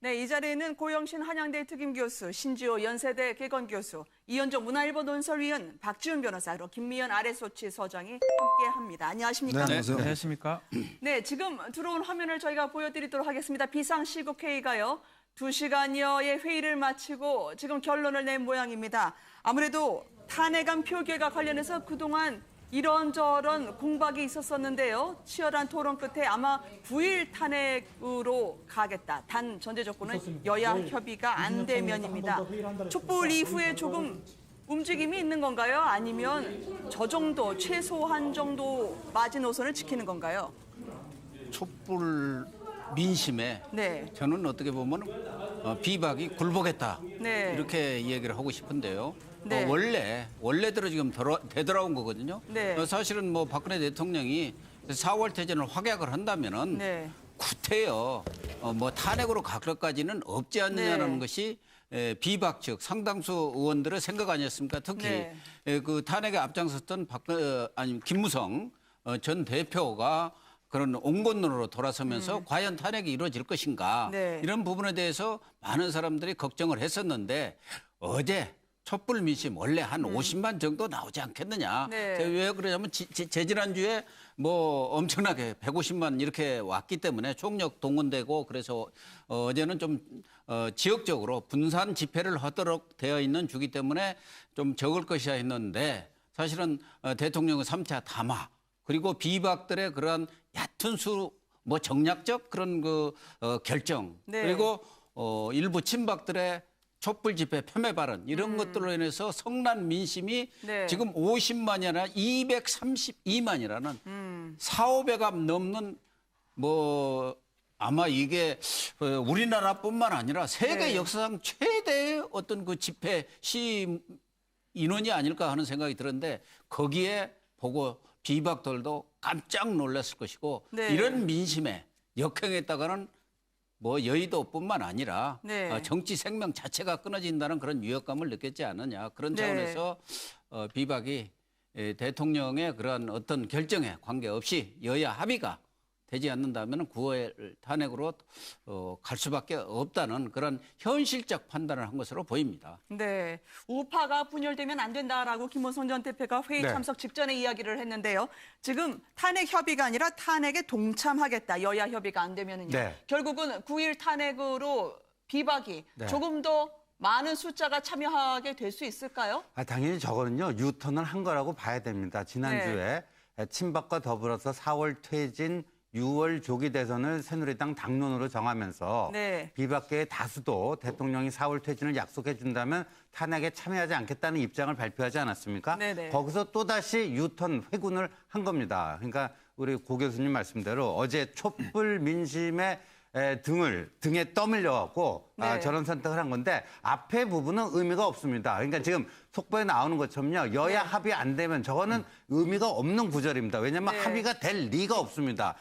네, 이 자리에는 고영신 한양대 특임교수, 신지호 연세대 개건교수, 이현종 문화일보 논설위원, 박지훈 변호사, 그리고 김미연 아래소치서장이 함께합니다. 안녕하십니까? 네, 안녕하세요. 네, 안녕하십니까? 네, 지금 들어온 화면을 저희가 보여드리도록 하겠습니다. 비상시국회의가요. 2시간여의 회의를 마치고 지금 결론을 낸 모양입니다. 아무래도 탄핵안 표결과 관련해서 그동안 이런저런 공박이 있었었는데요. 치열한 토론 끝에 아마 9일 탄핵으로 가겠다. 단 전제 조건은 여야 협의가 안 되면입니다. 촛불 이후에 조금 움직임이 있는 건가요? 아니면 저 정도, 최소한 정도 마지노선을 지키는 건가요? 촛불 민심에 네. 저는 어떻게 보면 비박이 굴복했다. 네. 이렇게 얘기를 하고 싶은데요. 네. 원래대로 지금 되돌아온 거거든요. 네. 사실은 뭐 박근혜 대통령이 4월 퇴진을 확약을 한다면은 네. 구태여 뭐 탄핵으로 갈 것까지는 없지 않느냐라는 네. 것이 비박 측 상당수 의원들의 생각 아니었습니까? 특히 네. 그 탄핵에 앞장섰던 김무성 전 대표가 그런 온건론으로 돌아서면서 과연 탄핵이 이루어질 것인가 네. 이런 부분에 대해서 많은 사람들이 걱정을 했었는데 어제 촛불 민심 원래 한 50만 정도 나오지 않겠느냐. 네. 왜 그러냐면 재지난주에 뭐 엄청나게 150만 이렇게 왔기 때문에 총력 동원되고 그래서 어제는 좀 지역적으로 분산 집회를 하도록 되어 있는 주기 때문에 좀 적을 것이야 했는데 사실은 대통령의 3차 담화 그리고 비박들의 그러한 얕은 뭐 정략적 그런 결정 네. 그리고 일부 친박들의 촛불 집회 폄훼 발언 이런 것들로 인해서 성난 민심이 네. 지금 50만이 아니라 232만이라는 4, 500업 넘는 뭐 아마 이게 우리나라뿐만 아니라 세계 네. 역사상 최대의 어떤 그 집회 시 인원이 아닐까 하는 생각이 들었는데 거기에 보고 비박들도 깜짝 놀랐을 것이고 네. 이런 민심에 역행했다가는 뭐 여의도뿐만 아니라 네. 정치 생명 자체가 끊어진다는 그런 위협감을 느꼈지 않느냐. 그런 네. 차원에서 비박이 대통령의 그런 어떤 결정에 관계없이 여야 합의가 되지 않는다면 9월 탄핵으로 갈 수밖에 없다는 그런 현실적 판단을 한 것으로 보입니다. 네, 우파가 분열되면 안 된다라고 김무성 전 대표가 회의 네. 참석 직전에 이야기를 했는데요. 지금 탄핵 협의가 아니라 탄핵에 동참하겠다. 여야 협의가 안 되면은요. 네. 결국은 9일 탄핵으로 비박이 네. 조금 더 많은 숫자가 참여하게 될 수 있을까요? 당연히 저거는요, 유턴을 한 거라고 봐야 됩니다. 지난주에 친박과 더불어서 4월 퇴진, 6월 조기 대선을 새누리당 당론으로 정하면서 네. 비박계의 다수도 대통령이 4월 퇴진을 약속해 준다면 탄핵에 참여하지 않겠다는 입장을 발표하지 않았습니까? 네네. 거기서 또다시 유턴 회군을 한 겁니다. 그러니까 우리 고 교수님 말씀대로 어제 촛불 민심의 등에 떠밀려갖고 네. 저런 선택을 한 건데 앞에 부분은 의미가 없습니다. 그러니까 지금 속보에 나오는 것처럼요. 여야 합의 안 되면 저거는 의미가 없는 구절입니다. 왜냐하면 네. 합의가 될 리가 없습니다.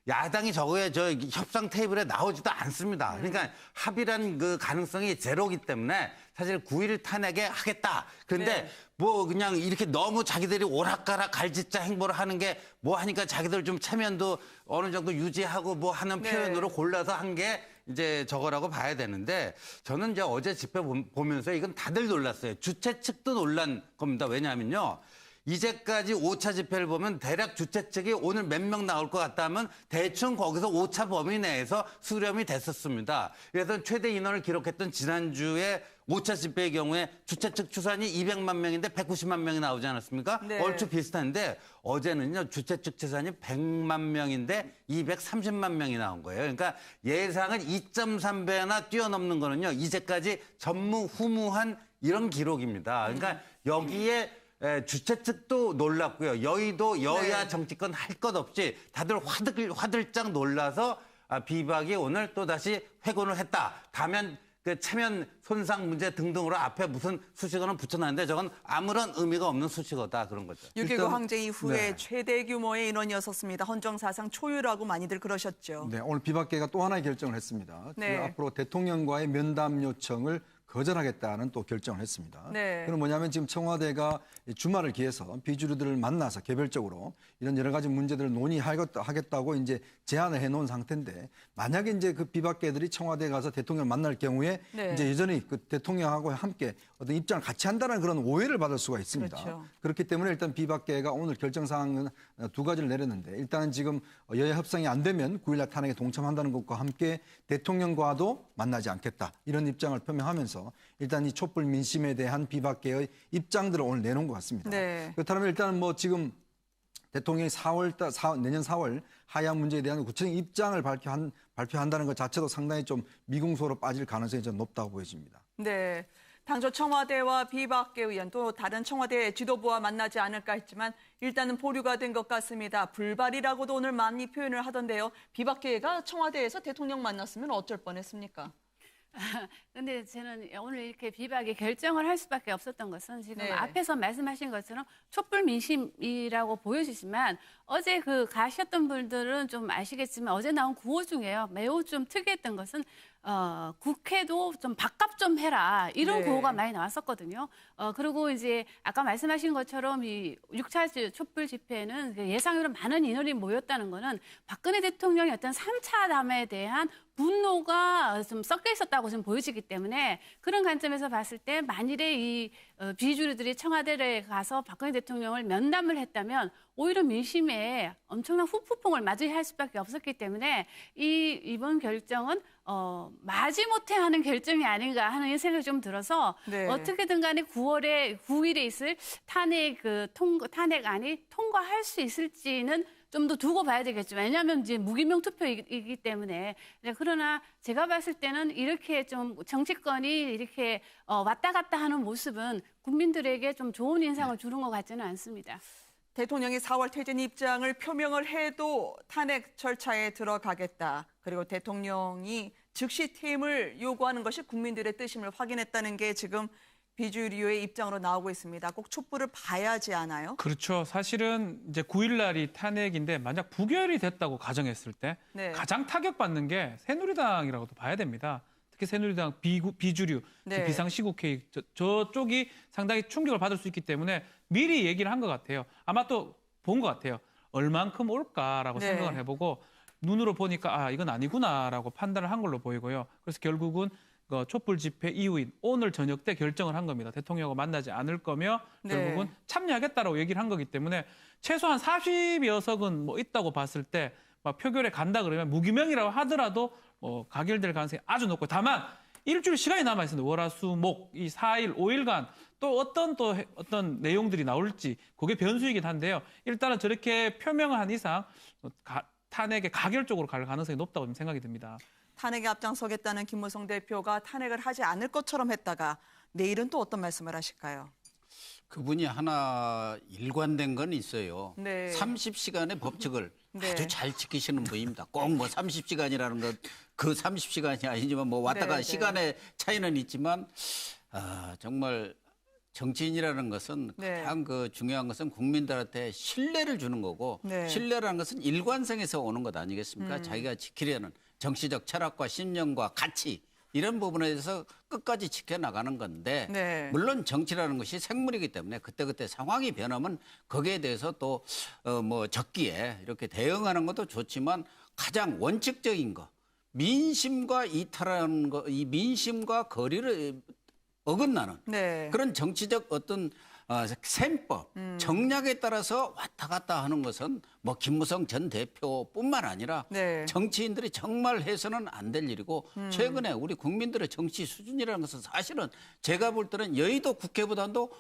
야당이 저거에 협상 테이블에 나오지도 않습니다. 그러니까 합의란 그 가능성이 제로기 때문에 사실 9일 탄핵에 하겠다. 그런데 네. 뭐 그냥 이렇게 너무 자기들이 오락가락 갈짓자 행보를 하는 게 뭐 하니까 자기들 좀 체면도 어느 정도 유지하고 뭐 하는 네. 표현으로 골라서 한 게 이제 저거라고 봐야 되는데 저는 이제 어제 집회 보면서 이건 다들 놀랐어요. 주최 측도 놀란 겁니다. 왜냐하면요. 이제까지 5차 집회를 보면 대략 주최 측이 오늘 몇 명 나올 것 같다 하면 대충 거기서 5차 범위 내에서 수렴이 됐었습니다. 그래서 최대 인원을 기록했던 지난주에 5차 집회의 경우에 주최 측 추산이 200만 명인데 190만 명이 나오지 않았습니까? 네. 얼추 비슷한데 어제는요 주최 측 추산이 100만 명인데 230만 명이 나온 거예요. 그러니까 예상을 2.3배나 뛰어넘는 거는요 이제까지 전무후무한 이런 기록입니다. 그러니까 여기에 주최 측도 놀랐고요. 여의도 여야 네. 정치권 할 것 없이 다들 화들짝 놀라서 비박이 오늘 또다시 회곤을 했다. 다면 그 체면 손상 문제 등등으로 앞에 무슨 수식어는 붙여놨는데 저건 아무런 의미가 없는 수식어다 그런 거죠. 6.19 항쟁 이후에 네. 최대 규모의 인원이었었습니다. 헌정사상 초유라고 많이들 그러셨죠. 네, 오늘 비박계가 또 하나의 결정을 했습니다. 네. 그 앞으로 대통령과의 면담 요청을 거절하겠다는 또 결정을 했습니다. 네. 그건 뭐냐면 지금 청와대가 주말을 기해서 비주류들을 만나서 개별적으로 이런 여러 가지 문제들을 논의하겠다고 이제 제안을 해놓은 상태인데 만약에 이제 그 비박계들이 청와대에 가서 대통령을 만날 경우에 네. 이제 여전히 그 대통령하고 함께 어떤 입장을 같이 한다는 그런 오해를 받을 수가 있습니다. 그렇죠. 그렇기 때문에 일단 비박계가 오늘 결정 사항은 두 가지를 내렸는데 일단은 지금 여야 협상이 안 되면 9일날 탄핵에 동참한다는 것과 함께 대통령과도 만나지 않겠다 이런 입장을 표명하면서 일단 이 촛불 민심에 대한 비박계의 입장들을 오늘 내놓은 것 같습니다. 네. 그렇다면 일단은 뭐 지금 대통령이 내년 4월 하야 문제에 대한 구체적인 입장을 발표한다는 것 자체도 상당히 좀 미궁소로 빠질 가능성이 좀 높다고 보여집니다. 네. 당초 청와대와 비박계 의원 또 다른 청와대 지도부와 만나지 않을까 했지만 일단은 보류가 된 것 같습니다. 불발이라고도 오늘 많이 표현을 하던데요. 비박계가 청와대에서 대통령 만났으면 어쩔 뻔했습니까? 근데 저는 오늘 이렇게 비박이 결정을 할 수밖에 없었던 것은 지금 네. 앞에서 말씀하신 것처럼 촛불 민심이라고 보여지지만 어제 그 가셨던 분들은 좀 아시겠지만 어제 나온 구호 중에요. 매우 좀 특이했던 것은 국회도 좀 밥값 좀 해라 이런 네. 구호가 많이 나왔었거든요. 그리고 이제 아까 말씀하신 것처럼 이 6차 촛불 집회는 예상외로 많은 인원이 모였다는 거는 박근혜 대통령의 어떤 3차 담에 대한 분노가 좀 섞여 있었다고 좀 보여지기 때문에 그런 관점에서 봤을 때 만일에 이 비주류들이 청와대에 가서 박근혜 대통령을 면담을 했다면 오히려 민심에 엄청난 후폭풍을 맞이해야 할 수밖에 없었기 때문에 이번 결정은 마지못해 하는 결정이 아닌가 하는 생각이 좀 들어서 네. 어떻게든 간에 9일에 있을 탄핵안이 통과할 수 있을지는 좀 더 두고 봐야 되겠죠. 왜냐하면 이제 무기명 투표이기 때문에. 그러나 제가 봤을 때는 이렇게 좀 정치권이 이렇게 왔다 갔다 하는 모습은 국민들에게 좀 좋은 인상을 주는 것 같지는 않습니다. 대통령이 4월 퇴진 입장을 표명을 해도 탄핵 절차에 들어가겠다. 그리고 대통령이 즉시 퇴임을 요구하는 것이 국민들의 뜻임을 확인했다는 게 지금 비주류의 입장으로 나오고 있습니다. 꼭 촛불을 봐야지 않아요? 그렇죠. 사실은 이제 9일 날이 탄핵인데 만약 부결이 됐다고 가정했을 때 네. 가장 타격받는 게 새누리당이라고도 봐야 됩니다. 특히 새누리당 비주류, 네. 비상시국회의 저쪽이 상당히 충격을 받을 수 있기 때문에 미리 얘기를 한 것 같아요. 아마 또 본 것 같아요. 얼만큼 올까라고 네. 생각을 해보고 눈으로 보니까 이건 아니구나라고 판단을 한 걸로 보이고요. 그래서 결국은 촛불 집회 이후인 오늘 저녁 때 결정을 한 겁니다. 대통령과 만나지 않을 거며 네. 결국은 참여하겠다라고 얘기를 한 거기 때문에 최소한 40여 석은 뭐 있다고 봤을 때 막 표결에 간다 그러면 무기명이라고 하더라도 가결될 가능성이 아주 높고 다만 일주일 시간이 남아 있습니다. 월화수목 이 4일 5일간 또 어떤 내용들이 나올지 그게 변수이긴 한데요. 일단은 저렇게 표명을 한 이상 탄핵에 가결적으로 갈 가능성이 높다고 생각이 듭니다. 탄핵에 앞장서겠다는 김무성 대표가 탄핵을 하지 않을 것처럼 했다가 내일은 또 어떤 말씀을 하실까요? 그분이 하나 일관된 건 있어요. 네. 30시간의 법칙을 네. 아주 잘 지키시는 분입니다. 꼭 뭐 30시간이라는 것, 그 30시간이 아니지만 뭐 왔다가 네, 네. 시간의 차이는 있지만 정말 정치인이라는 것은 네. 가장 중요한 것은 국민들한테 신뢰를 주는 거고 네. 신뢰라는 것은 일관성에서 오는 것 아니겠습니까? 자기가 지키려는 정치적 철학과 신념과 가치 이런 부분에 대해서 끝까지 지켜나가는 건데 네. 물론 정치라는 것이 생물이기 때문에 그때그때 상황이 변하면 거기에 대해서 또 적기에 이렇게 대응하는 것도 좋지만 가장 원칙적인 거 민심과 이탈하는 거, 이 민심과 거리를 어긋나는 네. 그런 정치적 어떤 셈법, 정략에 따라서 왔다 갔다 하는 것은 뭐 김무성 전 대표뿐만 아니라 네. 정치인들이 정말 해서는 안 될 일이고 최근에 우리 국민들의 정치 수준이라는 것은 사실은 제가 볼 때는 여의도 국회보다도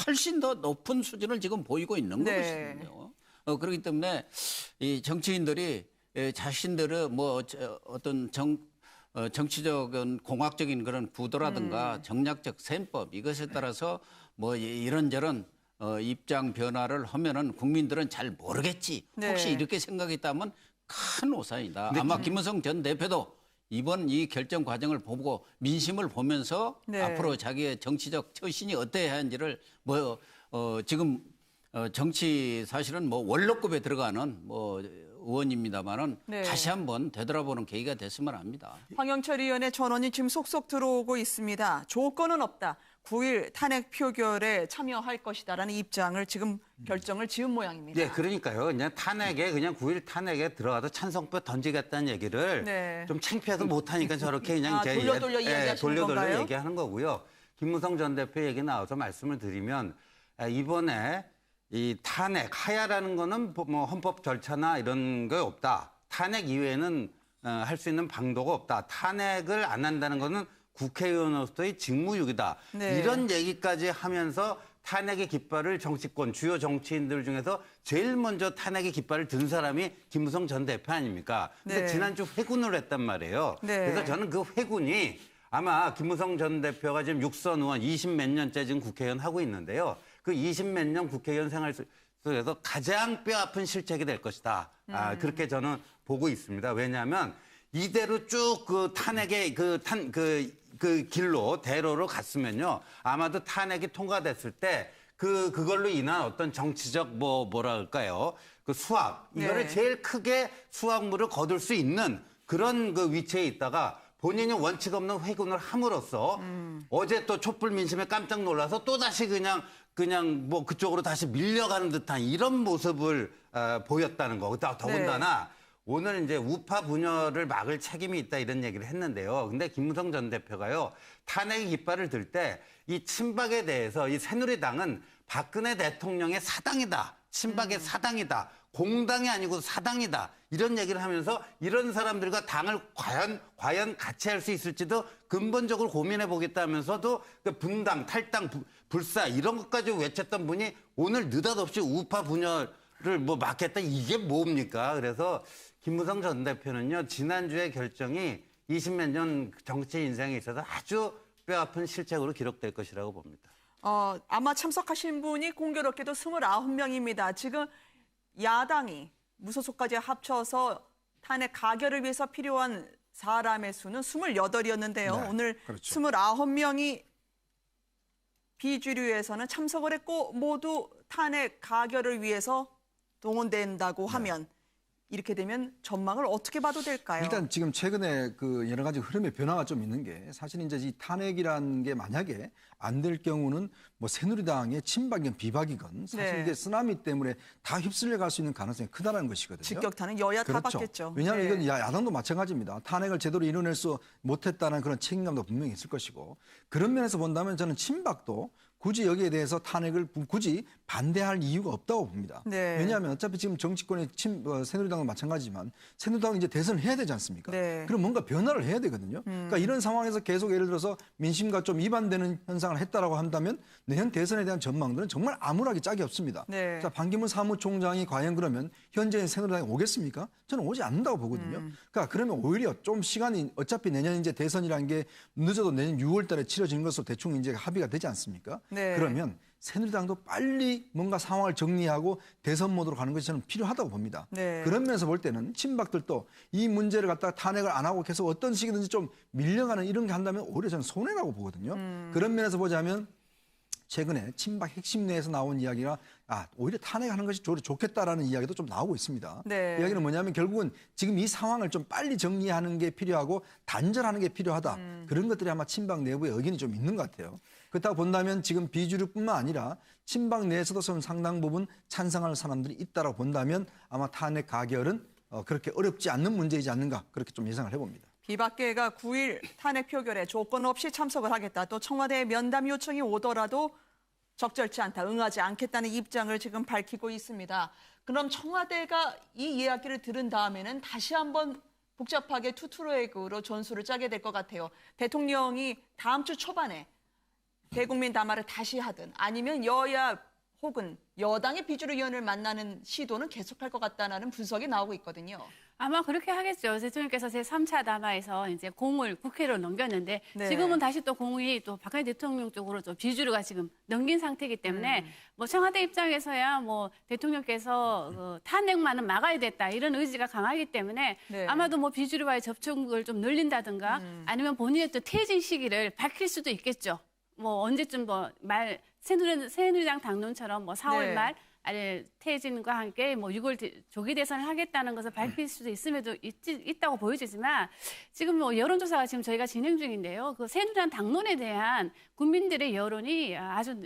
훨씬 더 높은 수준을 지금 보이고 있는 네. 거거든요. 그렇기 때문에 이 정치인들이 자신들의 어떤 정치적인 공학적인 그런 구도라든가 정략적 셈법 이것에 따라서 뭐 이런저런 입장 변화를 하면은 국민들은 잘 모르겠지. 네. 혹시 이렇게 생각했다면 큰 오산이다. 아마 김무성 전 대표도 이번 이 결정 과정을 보고 민심을 보면서 네. 앞으로 자기의 정치적 처신이 어떠해야 하는지를 지금 정치 사실은 뭐 원로급에 들어가는 의원입니다만은 네. 다시 한번 되돌아보는 계기가 됐으면 합니다. 황영철 의원의 전원이 지금 속속 들어오고 있습니다. 조건은 없다. 9일 탄핵 표결에 참여할 것이다라는 입장을 지금 결정을 지은 모양입니다. 네, 그러니까요. 그냥 탄핵에 그냥 9일 탄핵에 들어가서 찬성표 던지겠다는 얘기를 네. 좀 창피해서 못하니까 저렇게 그냥 이제 돌려 이야기하시는 건가요? 얘기하는 거고요. 김무성 전 대표 얘기 나와서 말씀을 드리면 이번에 이 탄핵 하야라는 거는 뭐 헌법 절차나 이런 게 없다. 탄핵 이외에는 할 수 있는 방도가 없다. 탄핵을 안 한다는 거는 국회의원으로서의 직무유기다. 네. 이런 얘기까지 하면서 탄핵의 깃발을 정치권 주요 정치인들 중에서 제일 먼저 탄핵의 깃발을 든 사람이 김무성 전 대표 아닙니까? 근데 네. 지난주 회군을 했단 말이에요. 네. 그래서 저는 그 회군이 아마 김무성 전 대표가 지금 6선 의원 20몇 년째 지금 국회의원 하고 있는데요. 그 20몇 년 국회의원 생활 속에서 가장 뼈아픈 실책이 될 것이다. 그렇게 저는 보고 있습니다. 왜냐하면 이대로 쭉 그 탄핵의 그 길로 대로로 갔으면요. 아마도 탄핵이 통과됐을 때 그걸로 인한 어떤 정치적 뭐랄까요. 그 수확 이거를 네. 제일 크게 수확물을 거둘 수 있는 그런 그 위치에 있다가 본인이 원칙 없는 회군을 함으로써 어제 또 촛불 민심에 깜짝 놀라서 또 다시 그냥 뭐 그쪽으로 다시 밀려가는 듯한 이런 모습을 보였다는 거. 더군다나 오늘 이제 우파 분열을 막을 책임이 있다 이런 얘기를 했는데요. 근데 김무성 전 대표가요. 탄핵의 깃발을 들 때 이 친박에 대해서 이 새누리당은 박근혜 대통령의 사당이다. 친박의 사당이다. 공당이 아니고 사당이다. 이런 얘기를 하면서 이런 사람들과 당을 과연 같이 할 수 있을지도 근본적으로 고민해 보겠다면서도 분당, 탈당, 불사 이런 것까지 외쳤던 분이 오늘 느닷없이 우파 분열을 뭐 막겠다. 이게 뭡니까? 그래서 김무성 전 대표는요. 지난주의 결정이 20몇 년 정치 인생에 있어서 아주 뼈아픈 실책으로 기록될 것이라고 봅니다. 아마 참석하신 분이 공교롭게도 29명입니다. 지금 야당이 무소속까지 합쳐서 탄핵 가결을 위해서 필요한 사람의 수는 28이었는데요. 네, 오늘 그렇죠. 29명이 비주류에서는 참석을 했고 모두 탄핵 가결을 위해서 동원된다고 하면 이렇게 되면 전망을 어떻게 봐도 될까요? 일단 지금 최근에 그 여러 가지 흐름의 변화가 좀 있는 게 사실 이제 이 탄핵이라는 게 만약에 안 될 경우는 뭐 새누리당의 친박이건 비박이건 사실 네. 이게 쓰나미 때문에 다 휩쓸려 갈 수 있는 가능성이 크다는 것이거든요. 직격탄은 여야 다 그렇죠. 받겠죠. 왜냐하면 네. 이건 야당도 마찬가지입니다. 탄핵을 제대로 이뤄낼 수 못했다는 그런 책임감도 분명히 있을 것이고 그런 면에서 본다면 저는 친박도 굳이 여기에 대해서 탄핵을 굳이 반대할 이유가 없다고 봅니다. 네. 왜냐하면 어차피 지금 정치권의 새누리당은 마찬가지지만 새누리당은 이제 대선을 해야 되지 않습니까? 네. 그럼 뭔가 변화를 해야 되거든요. 그러니까 이런 상황에서 계속 예를 들어서 민심과 좀 이반되는 현상을 했다라고 한다면 내년 대선에 대한 전망들은 정말 암울하기 짝이 없습니다. 네. 자, 반기문 사무총장이 과연 그러면 현재의 새누리당에 오겠습니까? 저는 오지 않는다고 보거든요. 그러니까 그러면 오히려 좀 시간이 어차피 내년 이제 대선이라는 게 늦어도 내년 6월 달에 치러지는 것으로 대충 이제 합의가 되지 않습니까? 네. 그러면 새누리당도 빨리 뭔가 상황을 정리하고 대선 모드로 가는 것이 저는 필요하다고 봅니다. 네. 그런 면에서 볼 때는 친박들도 이 문제를 갖다가 탄핵을 안 하고 계속 어떤 식이든지 좀 밀려가는 이런 게 한다면 오히려 저는 손해라고 보거든요. 그런 면에서 보자면 최근에 친박 핵심 내에서 나온 이야기가 오히려 탄핵하는 것이 좋겠다라는 이야기도 좀 나오고 있습니다. 네. 이야기는 뭐냐면 결국은 지금 이 상황을 좀 빨리 정리하는 게 필요하고 단절하는 게 필요하다. 그런 것들이 아마 친박 내부에 의견이 좀 있는 것 같아요. 그렇다고 본다면 지금 비주류뿐만 아니라 친박 내에서도 좀 상당 부분 찬성하는 사람들이 있다고 본다면 아마 탄핵 가결은 그렇게 어렵지 않는 문제이지 않는가 그렇게 좀 예상을 해봅니다. 비박계가 9일 탄핵 표결에 조건 없이 참석을 하겠다. 또 청와대에 면담 요청이 오더라도 적절치 않다, 응하지 않겠다는 입장을 지금 밝히고 있습니다. 그럼 청와대가 이 이야기를 들은 다음에는 다시 한번 복잡하게 투트랙으로 전술을 짜게 될 것 같아요. 대통령이 다음 주 초반에 대국민 담화를 다시 하든 아니면 여야 혹은 여당의 비주류위원을 만나는 시도는 계속할 것 같다는 분석이 나오고 있거든요. 아마 그렇게 하겠죠. 대통령께서 제3차 담화에서 이제 공을 국회로 넘겼는데 네. 지금은 다시 또 공이 또 박근혜 대통령 쪽으로 좀 비주류가 지금 넘긴 상태이기 때문에 뭐 청와대 입장에서야 뭐 대통령께서 탄핵만은 막아야 됐다 이런 의지가 강하기 때문에 네. 아마도 뭐 비주류와의 접촉을 좀 늘린다든가 아니면 본인의 또 퇴진 시기를 밝힐 수도 있겠죠. 뭐 언제쯤 새누리당 당론처럼 뭐 4월 네. 말 아니 퇴진과 함께 뭐 6월 조기 대선을 하겠다는 것을 밝힐 수도 있다고 보여지지만 지금 뭐 여론조사가 지금 저희가 진행 중인데요. 그 새누리당 당론에 대한 국민들의 여론이 아주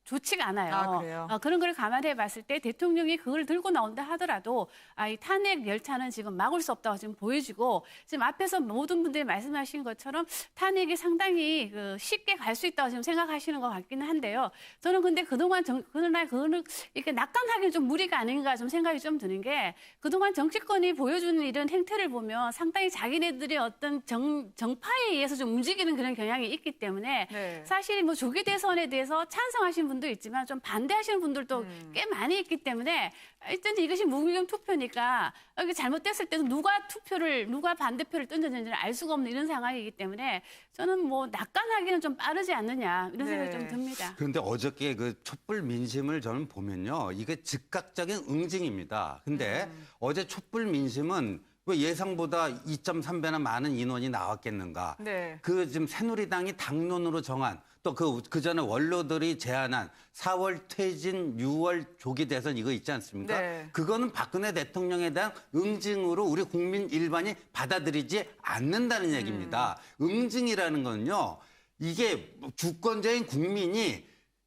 좋지가 않아요. 아, 그래요? 그런 걸 감안해 봤을 때 대통령이 그걸 들고 나온다 하더라도 이 탄핵 열차는 지금 막을 수 없다고 지금 보여지고 지금 앞에서 모든 분들이 말씀하신 것처럼 탄핵이 상당히 쉽게 갈 수 있다고 지금 생각하시는 것 같기는 한데요. 저는 근데 그동안 그거는 이렇게 낙관하기는 좀 무리가 아닌가 좀 생각이 좀 드는 게 그동안 정치권이 보여주는 이런 행태를 보면 상당히 자기네들의 어떤 정파에 의해서 좀 움직이는 그런 경향이 있기 때문에 네. 사실 뭐 조기 대선에 대해서 찬성하신 분도 있지만 좀 반대하시는 분들도 꽤 많이 있기 때문에 일단 이것이 무기명 투표니까 이게 잘못됐을 때도 누가 반대표를 던졌는지를 알 수가 없는 이런 상황이기 때문에 저는 뭐 낙관하기는 좀 빠르지 않느냐 이런 생각이 좀 듭니다. 그런데 어저께 그 촛불 민심을 저는 보면요. 이게 즉각적인 응징입니다. 근데 어제 촛불 민심은 왜 예상보다 2.3배나 많은 인원이 나왔겠는가. 네. 그 지금 새누리당이 당론으로 정한 또 그 전에 원로들이 제안한 4월 퇴진, 6월 조기 대선 이거 있지 않습니까? 네. 그거는 박근혜 대통령에 대한 응징으로 우리 국민 일반이 받아들이지 않는다는 얘기입니다. 응징이라는 건요. 이게 주권자인 국민이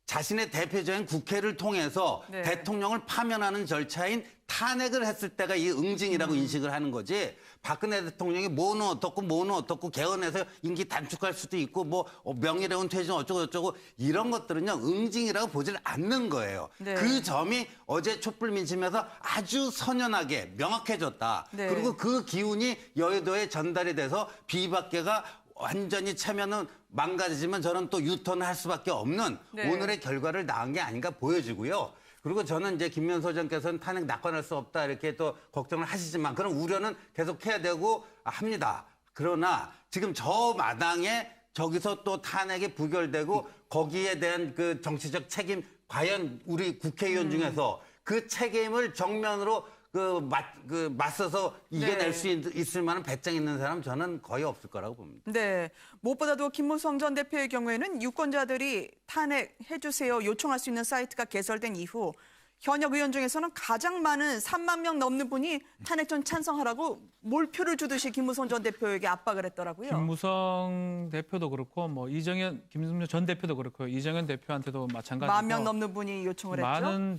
자신의 대표적인 국회를 통해서 네. 대통령을 파면하는 절차인 탄핵을 했을 때가 이 응징이라고 인식을 하는 거지. 박근혜 대통령이 뭐는 어떻고 개헌해서 임기 단축할 수도 있고 뭐 명예훼손 퇴진 어쩌고 이런 것들은요 응징이라고 보질 않는 거예요. 네. 그 점이 어제 촛불 민심에서 아주 선연하게 명확해졌다. 네. 그리고 그 기운이 여의도에 전달이 돼서 비박계가 완전히 차면은 망가지지만 저는 또 유턴을 할 수밖에 없는 네. 오늘의 결과를 낳은 게 아닌가 보여지고요. 그리고 저는 이제 김면 소장께서는 탄핵 낙관할 수 없다 이렇게 또 걱정을 하시지만 그런 우려는 계속해야 되고 합니다. 그러나 지금 저 마당에 저기서 또 탄핵이 부결되고 거기에 대한 그 정치적 책임 과연 우리 국회의원 중에서 그 책임을 정면으로 맞서서 이겨낼 네. 수 있을 만한 배짱 있는 사람 저는 거의 없을 거라고 봅니다. 네. 무엇보다도 김무성 전 대표의 경우에는 유권자들이 탄핵해주세요 요청할 수 있는 사이트가 개설된 이후 현역 의원 중에서는 가장 많은 3만 명 넘는 분이 탄핵 전 찬성하라고 몰표를 주듯이 김무성 전 대표에게 압박을 했더라고요. 김무성 대표도 그렇고 뭐 김무성 전 대표도 그렇고 이정현 대표한테도 마찬가지고 1만 명 넘는 분이 요청을 했죠. 많은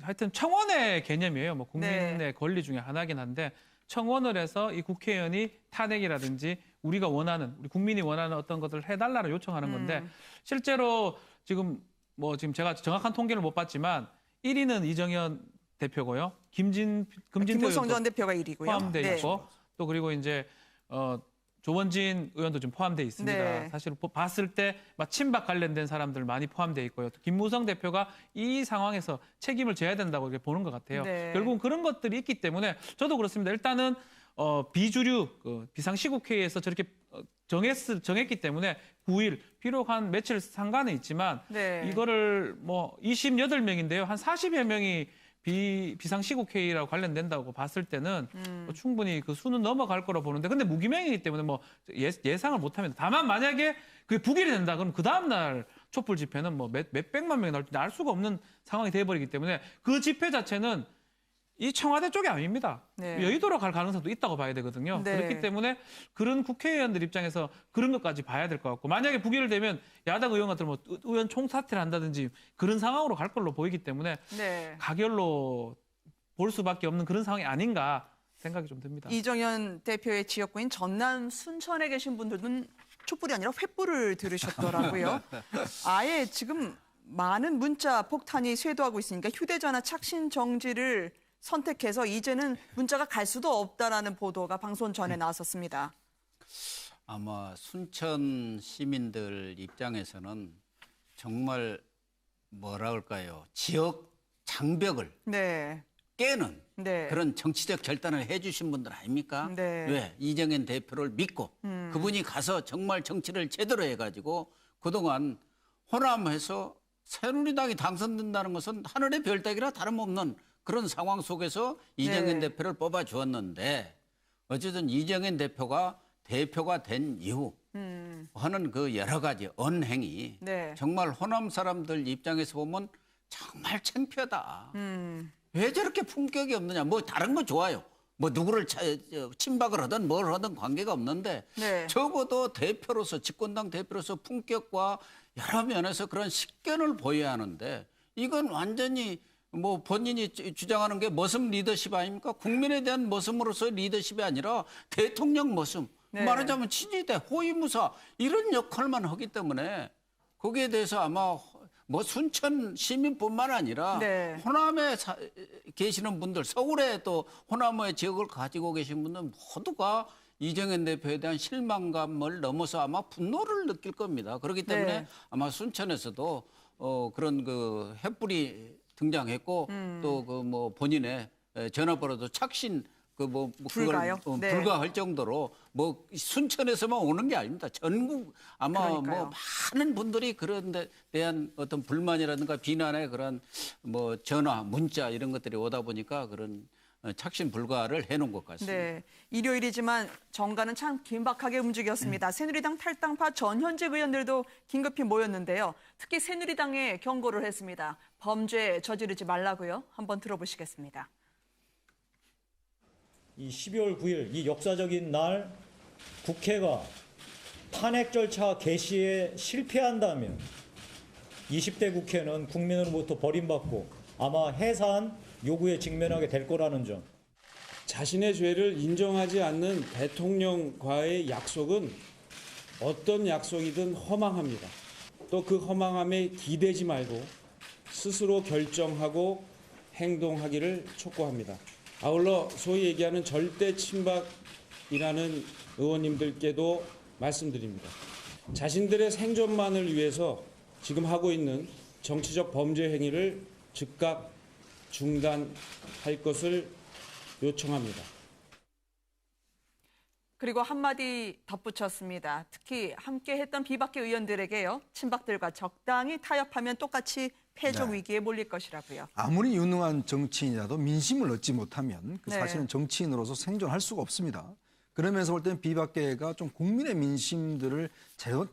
하여튼 청원의 개념이에요. 뭐 국민의 네. 권리 중에 하나긴 한데 청원을 해서 이 국회의원이 탄핵이라든지 우리가 원하는 우리 국민이 원하는 어떤 것들을 해달라고 요청하는 건데 실제로 지금 제가 정확한 통계를 못 봤지만 1위는 이정현 대표고요. 김진표 김무성 전 의원도 대표가 1위고요. 포함돼 네. 있고 또 그리고 이제 조원진 의원도 좀 포함돼 있습니다. 네. 사실 봤을 때 친박 관련된 사람들 많이 포함돼 있고요. 또 김무성 대표가 이 상황에서 책임을 져야 된다고 이렇게 보는 것 같아요. 네. 결국은 그런 것들이 있기 때문에 저도 그렇습니다. 일단은 비주류 비상시국회의에서 저렇게 정했기 때문에 9일 비록 한 며칠 상관은 있지만 네. 이거를 28명인데요. 한 40여 명이 비상시국회의라고 관련된다고 봤을 때는 충분히 그 수는 넘어갈 거라고 보는데 근데 무기명이기 때문에 예상을 못하면 다만 만약에 그게 부결이 된다 그럼 그 다음날 촛불 집회는 몇백만 명이 나올지 알 수가 없는 상황이 돼버리기 때문에 그 집회 자체는 이 청와대 쪽이 아닙니다. 네. 여의도로 갈 가능성도 있다고 봐야 되거든요. 네. 그렇기 때문에 그런 국회의원들 입장에서 그런 것까지 봐야 될 것 같고 만약에 부결되면 야당 의원 같은 의원 총사퇴를 한다든지 그런 상황으로 갈 걸로 보이기 때문에 네. 가결로 볼 수밖에 없는 그런 상황이 아닌가 생각이 좀 듭니다. 이정현 대표의 지역구인 전남 순천에 계신 분들은 촛불이 아니라 횃불을 들으셨더라고요. 아예 지금 많은 문자 폭탄이 쇄도하고 있으니까 휴대전화 착신 정지를 선택해서 이제는 문자가 갈 수도 없다라는 보도가 방송 전에 나왔었습니다. 아마 순천 시민들 입장에서는 정말 뭐라 할까요? 지역 장벽을 네. 깨는 네. 그런 정치적 결단을 해주신 분들 아닙니까? 네. 왜? 이정현 대표를 믿고 그분이 가서 정말 정치를 제대로 해가지고 그동안 호남에서 새누리당이 당선된다는 것은 하늘의 별 따기라 다름없는 그런 상황 속에서 이정현 네. 대표를 뽑아주었는데 어쨌든 이정현 대표가 된 이후 하는 그 여러 가지 언행이 네. 정말 호남 사람들 입장에서 보면 정말 창피하다. 왜 저렇게 품격이 없느냐. 뭐 다른 거 좋아요. 뭐 누구를 친박을 하든 뭘 하든 관계가 없는데 네. 적어도 대표로서 집권당 대표로서 품격과 여러 면에서 그런 식견을 보여야 하는데 이건 완전히 뭐 본인이 주장하는 게 머슴 리더십 아닙니까? 국민에 대한 머슴으로서의 리더십이 아니라 대통령 머슴. 네. 말하자면 친위대, 호위무사 이런 역할만 하기 때문에 거기에 대해서 아마 뭐 순천 시민뿐만 아니라 네. 호남에 계시는 분들, 서울에 또 호남의 지역을 가지고 계신 분들 모두가 이정현 대표에 대한 실망감을 넘어서 아마 분노를 느낄 겁니다. 그렇기 때문에 네. 아마 순천에서도 그런 그 횃불이 등장했고 또 그 뭐 본인의 전화번호도 착신 불가요? 네. 불가할 정도로 뭐 순천에서만 오는 게 아닙니다. 전국 아마 그러니까요. 뭐 많은 분들이 그런 데 대한 어떤 불만이라든가 비난의 그런 뭐 전화, 문자 이런 것들이 오다 보니까 그런 착신 불가를 해놓은 것 같습니다. 네, 일요일이지만 정가는 참 긴박하게 움직였습니다. 새누리당 탈당파 전현직 의원들도 긴급히 모였는데요. 특히 새누리당에 경고를 했습니다. 범죄 저지르지 말라고요. 한번 들어보시겠습니다. 이 12월 9일 이 역사적인 날 국회가 탄핵 절차 개시에 실패한다면 20대 국회는 국민으로부터 버림받고 아마 해산 요구에 직면하게 될 거라는 점. 자신의 죄를 인정하지 않는 대통령과의 약속은 어떤 약속이든 허망합니다. 또 그 허망함에 기대지 말고 스스로 결정하고 행동하기를 촉구합니다. 아울러 소위 얘기하는 절대 친박이라는 의원님들께도 말씀드립니다. 자신들의 생존만을 위해서 지금 하고 있는 정치적 범죄 행위를 즉각 중단할 것을 요청합니다. 그리고 한마디 덧붙였습니다. 특히 함께했던 비박계 의원들에게요. 친박들과 적당히 타협하면 똑같이 패족 네. 위기에 몰릴 것이라고요. 아무리 유능한 정치인이라도 민심을 얻지 못하면 그 네. 사실은 정치인으로서 생존할 수가 없습니다. 그러면서 볼 때는 비박계가 좀 국민의 민심들을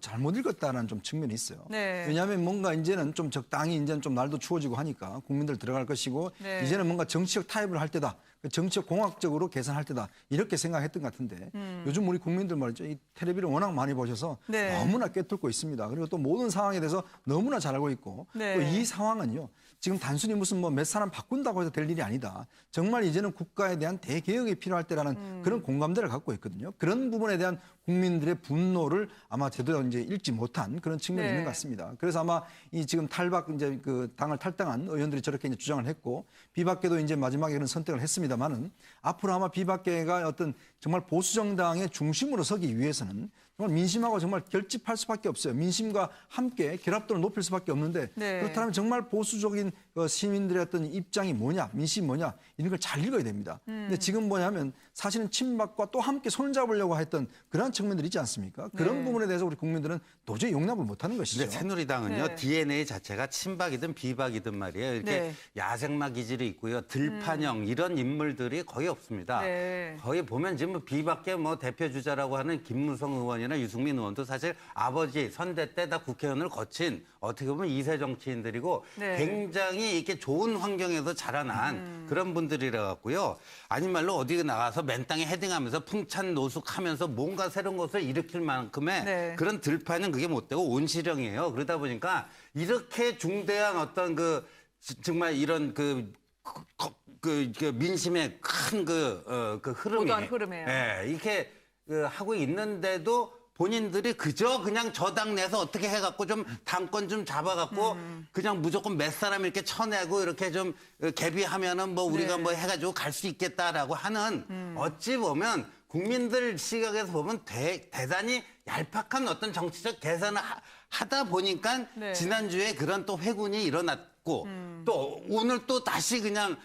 잘못 읽었다는 좀 측면이 있어요. 네. 왜냐하면 뭔가 이제는 좀 적당히 이제는 좀 날도 추워지고 하니까 국민들 들어갈 것이고 네. 이제는 뭔가 정치적 타협을 할 때다. 정치적 공학적으로 계산할 때다. 이렇게 생각했던 것 같은데 요즘 우리 국민들 말이죠. 이 텔레비를 워낙 많이 보셔서 네. 너무나 꿰뚫고 있습니다. 그리고 또 모든 상황에 대해서 너무나 잘 알고 있고 네. 또 이 상황은요. 지금 단순히 무슨 뭐 몇 사람 바꾼다고 해서 될 일이 아니다. 정말 이제는 국가에 대한 대개혁이 필요할 때라는 그런 공감대를 갖고 있거든요. 그런 부분에 대한 국민들의 분노를 아마 제대로 이제 읽지 못한 그런 측면이 네. 있는 것 같습니다. 그래서 아마 이 지금 탈박 이제 그 당을 탈당한 의원들이 저렇게 이제 주장을 했고 비박계도 이제 마지막에 그런 선택을 했습니다만은 앞으로 아마 비박계가 어떤 정말 보수 정당의 중심으로 서기 위해서는 정말 민심하고 정말 결집할 수밖에 없어요. 민심과 함께 결합도를 높일 수밖에 없는데 네. 그렇다면 정말 보수적인 시민들의 어떤 입장이 뭐냐, 민심이 뭐냐 이런 걸 잘 읽어야 됩니다. 근데 지금 뭐냐면 사실은 친박과 또 함께 손잡으려고 했던 그런 측면들이 있지 않습니까? 그런 네. 부분에 대해서 우리 국민들은 도저히 용납을 못하는 것이죠. 근데 새누리당은요 네. DNA 자체가 친박이든 비박이든 말이에요. 이렇게 네. 야생마 기질이 있고요. 들판형 이런 인물들이 거의 없습니다. 네. 거의 보면 지금 비박계 뭐 대표 주자라고 하는 김무성 의원이나 유승민 의원도 사실 아버지 선대 때 다 국회의원을 거친 어떻게 보면 2세 정치인들이고 네. 굉장히 이렇게 좋은 환경에서 자라난 그런 분들이라 갖고요. 아닌 말로 어디 나가서 맨 땅에 헤딩하면서 풍찬 노숙하면서 뭔가 새로운 것을 일으킬 만큼의 네. 그런 들판은 그게 못 되고 온실형이에요. 그러다 보니까 이렇게 중대한 어떤 그 정말 이런 그 민심의 큰 그 흐름이 고도한 흐름이에요. 예, 이렇게 하고 있는데도 본인들이 그저 그냥 저당 내서 어떻게 해갖고 좀 당권 좀 잡아갖고 그냥 무조건 몇 사람 이렇게 쳐내고 이렇게 좀 개비하면은 뭐 우리가 네. 뭐 해가지고 갈 수 있겠다라고 하는 어찌 보면 국민들 시각에서 보면 대단히 얄팍한 어떤 정치적 계산을 하다 보니까 네. 지난주에 그런 또 회군이 일어났고 또 오늘 또 다시 그냥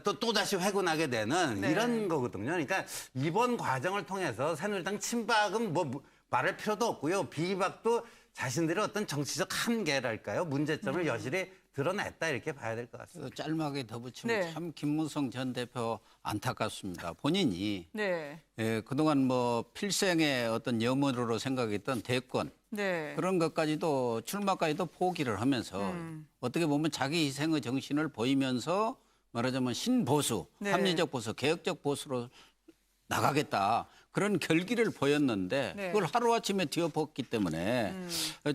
또 다시 회군하게 되는 네. 이런 거거든요. 그러니까 이번 과정을 통해서 새누리당 친박은 뭐 말할 필요도 없고요. 비박도 자신들의 어떤 정치적 한계랄까요? 문제점을 여실히 드러냈다 이렇게 봐야 될 것 같습니다. 짤막하게 덧붙이면 네. 참 김무성 전 대표 안타깝습니다. 본인이 네. 그동안 뭐 필생의 어떤 염원으로 생각했던 대권 네. 그런 것까지도 출마까지도 포기를 하면서 어떻게 보면 자기 희생의 정신을 보이면서 말하자면 신보수, 네. 합리적 보수, 개혁적 보수로 나가겠다. 그런 결기를 보였는데 네. 그걸 하루아침에 뒤엎었기 때문에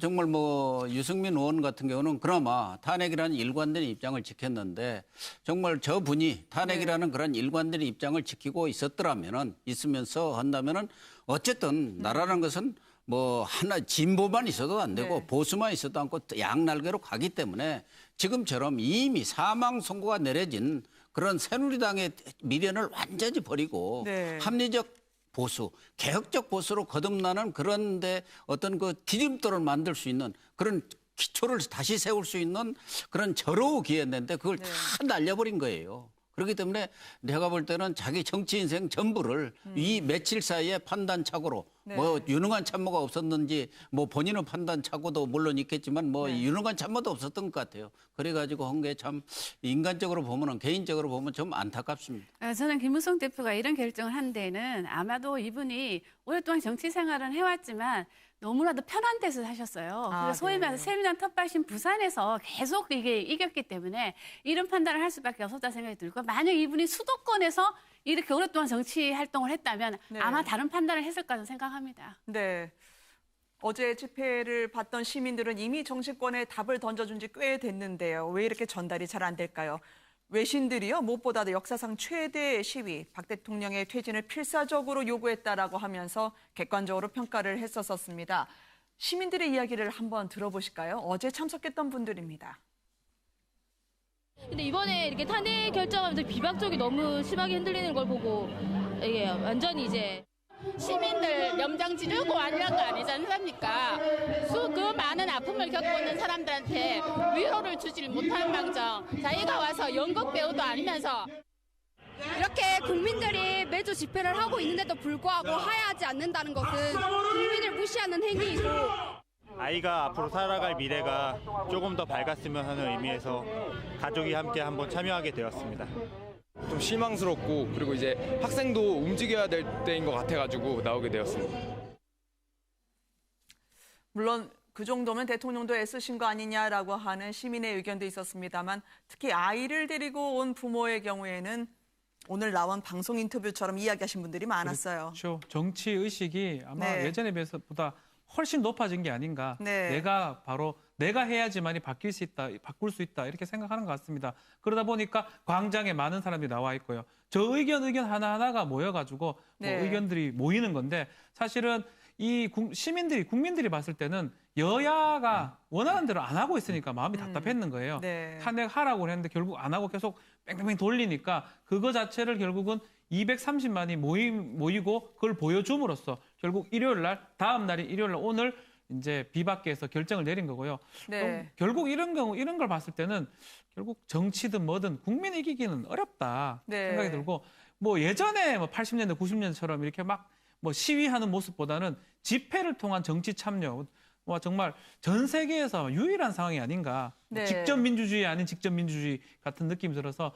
정말 뭐 유승민 의원 같은 경우는 그나마 탄핵이라는 일관된 입장을 지켰는데 정말 저분이 탄핵이라는 그런 일관된 입장을 지키고 있으면서 한다면은 어쨌든 나라는 것은 뭐 하나 진보만 있어도 안 되고 네. 보수만 있어도 않고 양날개로 가기 때문에 지금처럼 이미 사망 선고가 내려진 그런 새누리당의 미련을 완전히 버리고 네. 합리적 보수, 개혁적 보수로 거듭나는 그런데 어떤 그 디딤돌을 만들 수 있는 그런 기초를 다시 세울 수 있는 그런 절호의 기회였는데 그걸 다 날려버린 거예요. 그렇기 때문에 내가 볼 때는 자기 정치 인생 전부를 이 며칠 사이에 판단착오로 네. 뭐 유능한 참모가 없었는지 뭐 본인은 판단착오도 물론 있겠지만 뭐 네. 유능한 참모도 없었던 것 같아요. 그래가지고 한 게 참 인간적으로 보면은 개인적으로 보면 좀 안타깝습니다. 저는 김무성 대표가 이런 결정을 한 데는 아마도 이분이 오랫동안 정치 생활은 해왔지만 너무나도 편한 데서 사셨어요. 아, 그래서 소위 말해서 네. 새누리당 텃밭인 부산에서 계속 이게 이겼기 때문에 이런 판단을 할 수밖에 없었다 생각이 들고 만약 이분이 수도권에서 이렇게 오랫동안 정치 활동을 했다면 네. 아마 다른 판단을 했을 거라고 생각합니다. 네. 어제 집회를 봤던 시민들은 이미 정치권에 답을 던져준 지 꽤 됐는데요. 왜 이렇게 전달이 잘 안 될까요? 외신들이요, 무엇보다도 역사상 최대 시위, 박 대통령의 퇴진을 필사적으로 요구했다라고 하면서 객관적으로 평가를 했었습니다. 시민들의 이야기를 한번 들어보실까요? 어제 참석했던 분들입니다. 근데 이번에 이렇게 탄핵 결정하면서 비박적이 너무 심하게 흔들리는 걸 보고 이게 완전히 이제 시민들 염장 지르고 아니란 거 아니지 않습니까? 그 많은 아픔을 겪고 있는 사람들한테 위로를 주질 못하는 망정 자기가 와서 연극 배우도 아니면서 이렇게 국민들이 매주 집회를 하고 있는데도 불구하고 하야하지 않는다는 것은 국민을 무시하는 행위이고 아이가 앞으로 살아갈 미래가 조금 더 밝았으면 하는 의미에서 가족이 함께 한번 참여하게 되었습니다. 좀 실망스럽고 그리고 이제 학생도 움직여야 될 때인 것 같아가지고 나오게 되었습니다. 물론 그 정도면 대통령도 애쓰신 거 아니냐라고 하는 시민의 의견도 있었습니다만 특히 아이를 데리고 온 부모의 경우에는 오늘 나온 방송 인터뷰처럼 이야기하신 분들이 많았어요. 그렇죠. 정치 의식이 아마 네. 예전에 비해서보다 훨씬 높아진 게 아닌가. 네. 내가 해야지만이 바뀔 수 있다 이렇게 생각하는 것 같습니다. 그러다 보니까 광장에 많은 사람들이 나와 있고요. 저 의견 하나하나가 모여가지고 네. 뭐 의견들이 모이는 건데 사실은 이 국민들이 봤을 때는 여야가 원하는 대로 안 하고 있으니까 마음이 답답했는 거예요. 네. 탄핵하라고 했는데 결국 안 하고 계속 뺑뺑뺑 돌리니까 그거 자체를 결국은 230만이 모이고 그걸 보여줌으로써 결국 다음 날이 일요일 날 오늘 이제 비박계에서 결정을 내린 거고요. 네. 결국 이런 걸 봤을 때는 결국 정치든 뭐든 국민 이기기는 어렵다 네. 생각이 들고 뭐 예전에 80년대 90년대처럼 이렇게 막 시위하는 모습보다는 집회를 통한 정치 참여 정말 전 세계에서 유일한 상황이 아닌가. 네. 직접 민주주의 아닌 직접 민주주의 같은 느낌이 들어서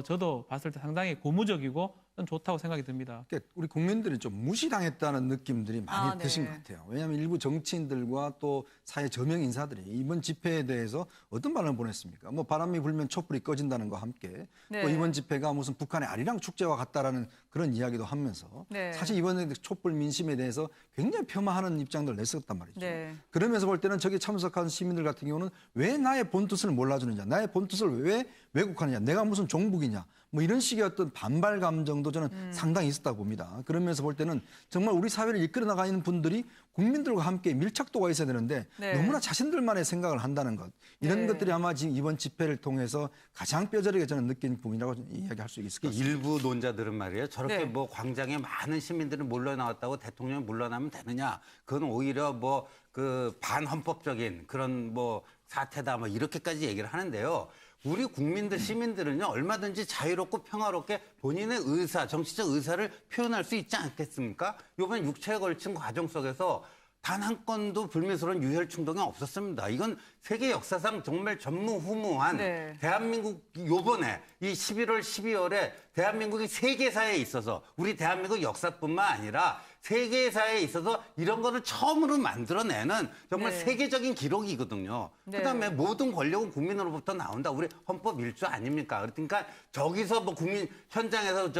저도 봤을 때 상당히 고무적이고 좋다고 생각이 듭니다. 그러니까 우리 국민들이 좀 무시당했다는 느낌들이 많이 드신 것 같아요. 왜냐하면 일부 정치인들과 또 사회 저명 인사들이 이번 집회에 대해서 어떤 반응을 보냈습니까? 뭐 바람이 불면 촛불이 꺼진다는 것과 함께 네. 또 이번 집회가 무슨 북한의 아리랑 축제와 같다라는 그런 이야기도 하면서 네. 사실 이번에 촛불 민심에 대해서 굉장히 폄하하는 입장들을 냈었단 말이죠. 네. 그러면서 볼 때는 저기 참석한 시민들 같은 경우는 왜 나의 본뜻을 몰라주느냐, 나의 본뜻을 왜 왜곡하느냐, 내가 무슨 종북이냐, 뭐 이런 식의 어떤 반발 감정도 저는 상당히 있었다고 봅니다. 그러면서 볼 때는 정말 우리 사회를 이끌어 나가는 분들이 국민들과 함께 밀착도가 있어야 되는데 네. 너무나 자신들만의 생각을 한다는 것. 이런 네. 것들이 아마 지금 이번 집회를 통해서 가장 뼈저리게 저는 느낀 부분이라고 이야기할 수 있을 것 같습니다. 일부 논자들은 말이에요. 저렇게 네. 뭐 광장에 많은 시민들이 몰려 나왔다고 대통령이 물러나면 되느냐. 그건 오히려 뭐 그 반헌법적인 그런 뭐 사태다 뭐 이렇게까지 얘기를 하는데요. 우리 국민들, 시민들은요, 얼마든지 자유롭고 평화롭게 본인의 의사, 정치적 의사를 표현할 수 있지 않겠습니까? 이번 6차에 걸친 과정 속에서 단 한 건도 불미스러운 유혈 충동이 없었습니다. 이건 세계 역사상 정말 전무후무한 네. 대한민국 요번에 이 11월, 12월에 대한민국이 세계사에 있어서 우리 대한민국 역사뿐만 아니라 세계사에 있어서 이런 거를 처음으로 만들어내는 정말 네. 세계적인 기록이거든요. 네. 그다음에 모든 권력은 국민으로부터 나온다. 우리 헌법 1조 아닙니까? 그러니까 저기서 뭐 국민 현장에서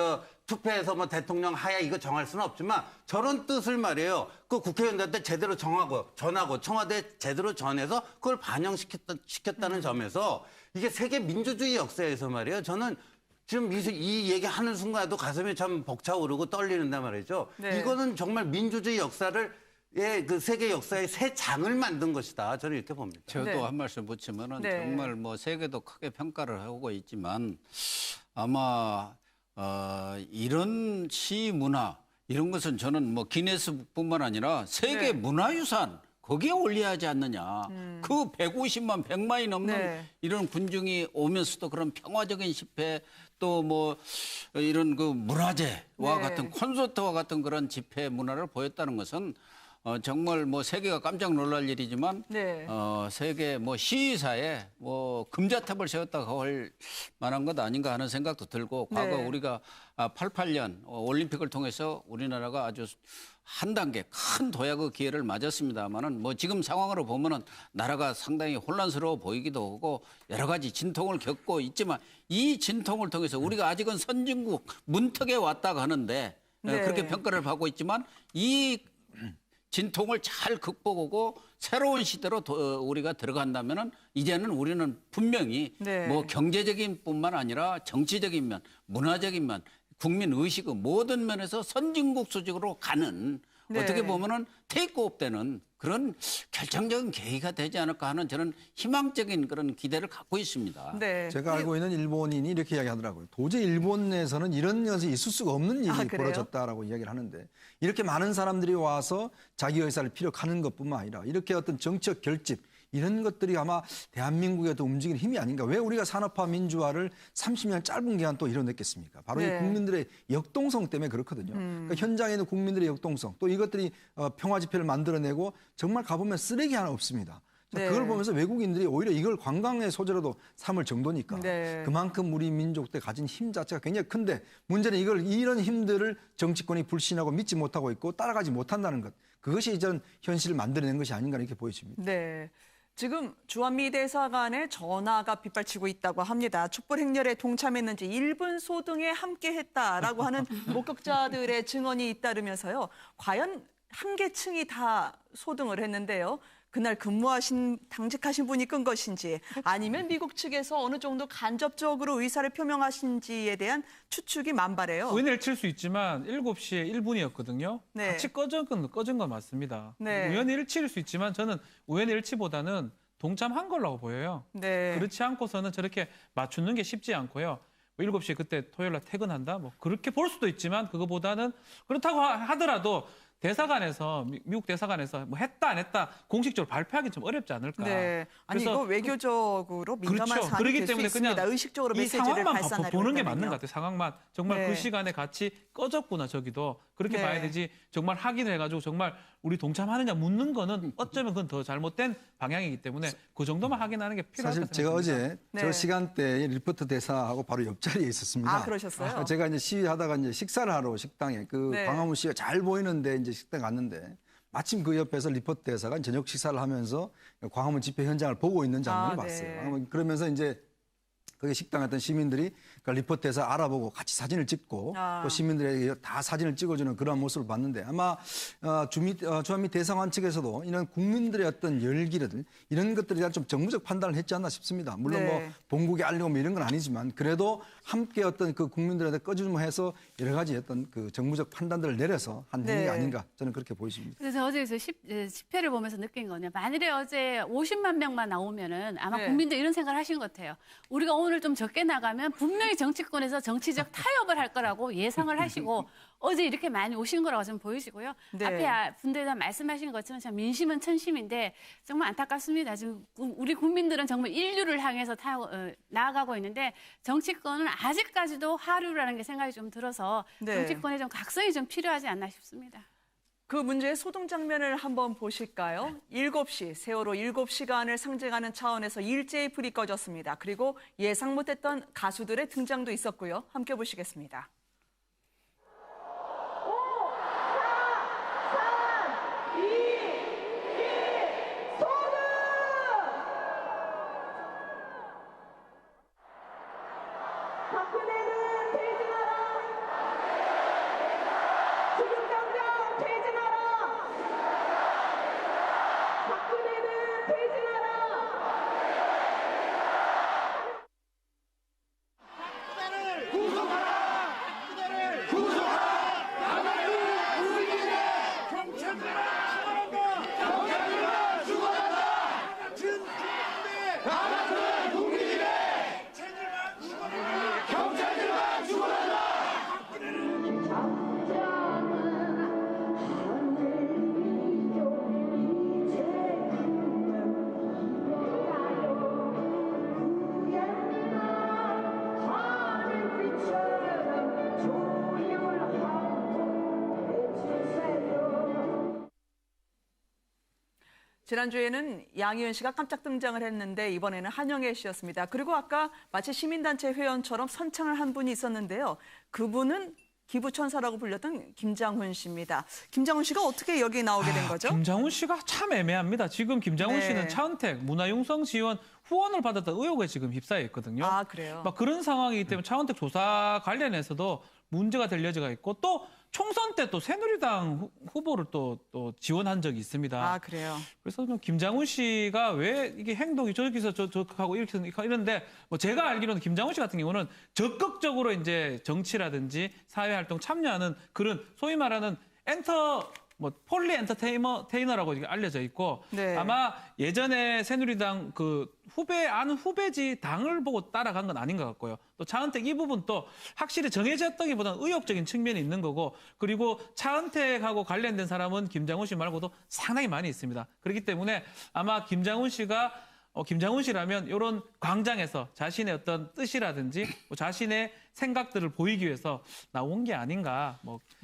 투표해서 뭐 대통령 하야 이거 정할 수는 없지만 저런 뜻을 말이에요. 그 국회의원들한테 제대로 전하고 청와대에 제대로 전해서 그걸 반영시켰다는 점에서 이게 세계 민주주의 역사에서 말이에요. 저는 지금 이 얘기하는 순간에도 가슴이 참 벅차오르고 떨리는데 말이죠. 네. 이거는 정말 민주주의 역사를 그 세계 역사의 새 장을 만든 것이다. 저는 이렇게 봅니다. 저도 네. 한 말씀 붙이면은 네. 정말 뭐 세계도 크게 평가를 하고 있지만 아마 이런 시 문화 이런 것은 저는 뭐 기네스뿐만 아니라 세계 네. 문화유산 거기에 올려야 하지 않느냐. 그 150만, 100만이 넘는 네. 이런 군중이 오면서도 그런 평화적인 집회 또 뭐 이런 그 문화제와 네. 같은 콘서트와 같은 그런 집회 문화를 보였다는 것은 정말 뭐 세계가 깜짝 놀랄 일이지만 네. 세계 뭐 시위사에 뭐 금자탑을 세웠다고 할 만한 것 아닌가 하는 생각도 들고 과거 네. 우리가 88년 올림픽을 통해서 우리나라가 아주 한 단계 큰 도약의 기회를 맞았습니다만은 뭐 지금 상황으로 보면은 나라가 상당히 혼란스러워 보이기도 하고 여러 가지 진통을 겪고 있지만 이 진통을 통해서 우리가 아직은 선진국 문턱에 왔다고 하는데 네. 그렇게 평가를 받고 있지만 이 진통을 잘 극복하고 새로운 시대로 우리가 들어간다면은 이제는 우리는 분명히 네. 뭐 경제적인 뿐만 아니라 정치적인 면, 문화적인 면, 국민 의식의 모든 면에서 선진국 수직으로 가는 네. 어떻게 보면은 테이크오프 되는 그런 결정적인 계기가 되지 않을까 하는 저는 희망적인 그런 기대를 갖고 있습니다. 네. 제가 알고 있는 일본인이 이렇게 이야기하더라고요. 도저히 일본 내에서는 이런 것이 있을 수가 없는 일이 아, 그래요? 벌어졌다라고 이야기를 하는데 이렇게 많은 사람들이 와서 자기 의사를 피력하는 것뿐만 아니라 이렇게 어떤 정치적 결집 이런 것들이 아마 대한민국에도 움직이는 힘이 아닌가. 왜 우리가 산업화 민주화를 30년 짧은 기간 또 이뤄냈겠습니까? 바로 네. 이 국민들의 역동성 때문에 그렇거든요. 그러니까 현장에 있는 국민들의 역동성 또 이것들이 평화 집회를 만들어내고 정말 가보면 쓰레기 하나 없습니다. 네. 그걸 보면서 외국인들이 오히려 이걸 관광의 소재로도 삼을 정도니까 네. 그만큼 우리 민족들 가진 힘 자체가 굉장히 큰데 문제는 이런 힘들을 정치권이 불신하고 믿지 못하고 있고 따라가지 못한다는 것. 그것이 이전 현실을 만들어낸 것이 아닌가 이렇게 보여집니다. 네. 지금 주한미 대사관에 전화가 빗발치고 있다고 합니다. 촛불 행렬에 동참했는지 1분 소등에 함께했다라고 하는 목격자들의 증언이 잇따르면서요. 과연 한계층이 다 소등을 했는데요. 그날 당직하신 분이 끈 것인지 아니면 미국 측에서 어느 정도 간접적으로 의사를 표명하신지에 대한 추측이 만발해요. 우연을 칠 수 있지만 7시에 1분이었거든요. 네. 같이 꺼진 건 맞습니다. 네. 우연의 일치일 수 있지만 저는 우연의 일치보다는 동참한 걸로 보여요. 네. 그렇지 않고서는 저렇게 맞추는 게 쉽지 않고요. 뭐 7시에 그때 토요일 날 퇴근한다? 뭐 그렇게 볼 수도 있지만 그거보다는 그렇다고 하더라도 대사관에서 미국 대사관에서 뭐 했다 안 했다 공식적으로 발표하기 좀 어렵지 않을까. 네. 아니 그래서 이거 외교적으로 민감한 그렇죠. 사안이 그러기 될 수 때문에 있습니다. 그냥 의식적으로 이 메시지를 상황만 발산하려고 보는 게 했다면요. 맞는 것 같아요. 상황만 정말 네. 그 시간에 같이 꺼졌구나 저기도 그렇게 네. 봐야 되지. 정말 확인을 해가지고 정말 우리 동참하느냐 묻는 거는 어쩌면 그건 더 잘못된 방향이기 때문에 그 정도만 확인하는 게 필요하다고 사실 제가 생각합니다. 어제 네. 저 시간대에 리포터 대사하고 바로 옆자리에 있었습니다. 아, 그러셨어요? 제가 이제 시위하다가 이제 식사를 하러 식당에 그 네. 광화문 시가 잘 보이는데 이제 식당 갔는데 마침 그 옆에서 리포터 대사가 저녁 식사를 하면서 광화문 집회 현장을 보고 있는 장면을 아, 봤어요. 네. 그러면서 이제 거기 식당 갔던 시민들이 그 리포터 대사 알아보고 같이 사진을 찍고 아. 또 시민들에게 다 사진을 찍어주는 그런 모습을 봤는데 아마 주한미 대사관 측에서도 이런 국민들의 어떤 열기를 이런 것들에 대한 좀 정무적 판단을 했지 않나 싶습니다. 물론 네. 뭐 본국에 알리고 뭐 이런 건 아니지만 그래도 함께 어떤 그 국민들한테 꺼주면해서 여러 가지 어떤 그 정무적 판단들을 내려서 한 행위가 네. 아닌가 저는 그렇게 보여집니다. 그래서 어제 집회를 보면서 느낀 거냐. 만일에 어제 50만 명만 나오면은 아마 네. 국민들 이런 생각을 하신 것 같아요. 우리가 오늘 좀 적게 나가면 분명히 정치권에서 정치적 타협을 할 거라고 예상을 하시고 어제 이렇게 많이 오신 거라고 좀 보이시고요. 네. 앞에 분들 다 말씀하신 것처럼 참 민심은 천심인데 정말 안타깝습니다. 지금 우리 국민들은 정말 인류를 향해서 나아가고 있는데 정치권은 아직까지도 하류라는 게 생각이 좀 들어서 네. 정치권의 좀 각성이 좀 필요하지 않나 싶습니다. 그 문제의 소동 장면을 한번 보실까요? 7시, 세월호 7시간을 상징하는 차원에서 일제히 불이 꺼졌습니다. 그리고 예상 못했던 가수들의 등장도 있었고요. 함께 보시겠습니다. 지난주에는 양희은 씨가 깜짝 등장을 했는데 이번에는 한영애 씨였습니다. 그리고 아까 마치 시민단체 회원처럼 선창을 한 분이 있었는데요. 그분은 기부천사라고 불렸던 김장훈 씨입니다. 김장훈 씨가 어떻게 여기 나오게 된 거죠? 김장훈 씨가 참 애매합니다. 지금 김장훈 네. 씨는 차은택 문화융성 지원 후원을 받았던 의혹에 지금 휩싸여 있거든요. 아, 그래요? 막 그런 상황이기 때문에 차은택 조사 관련해서도 문제가 될 여지가 있고 또 총선 때 또 새누리당 후보를 또 지원한 적이 있습니다. 아, 그래요? 그래서 좀 김장훈 씨가 왜 이게 행동이 저기서 하고 이렇게 이런데 뭐 제가 알기로는 김장훈 씨 같은 경우는 적극적으로 이제 정치라든지 사회 활동 참여하는 그런 소위 말하는 폴리 엔터테이너라고 알려져 있고 네. 아마 예전에 새누리당 그 아는 후배지 당을 보고 따라간 건 아닌 것 같고요. 또 차은택 이 부분 또 확실히 정해졌다기보다는 의욕적인 측면이 있는 거고 그리고 차은택하고 관련된 사람은 김장훈 씨 말고도 상당히 많이 있습니다. 그렇기 때문에 아마 김장훈 씨라면 이런 광장에서 자신의 어떤 뜻이라든지 뭐 자신의 생각들을 보이기 위해서 나온 게 아닌가.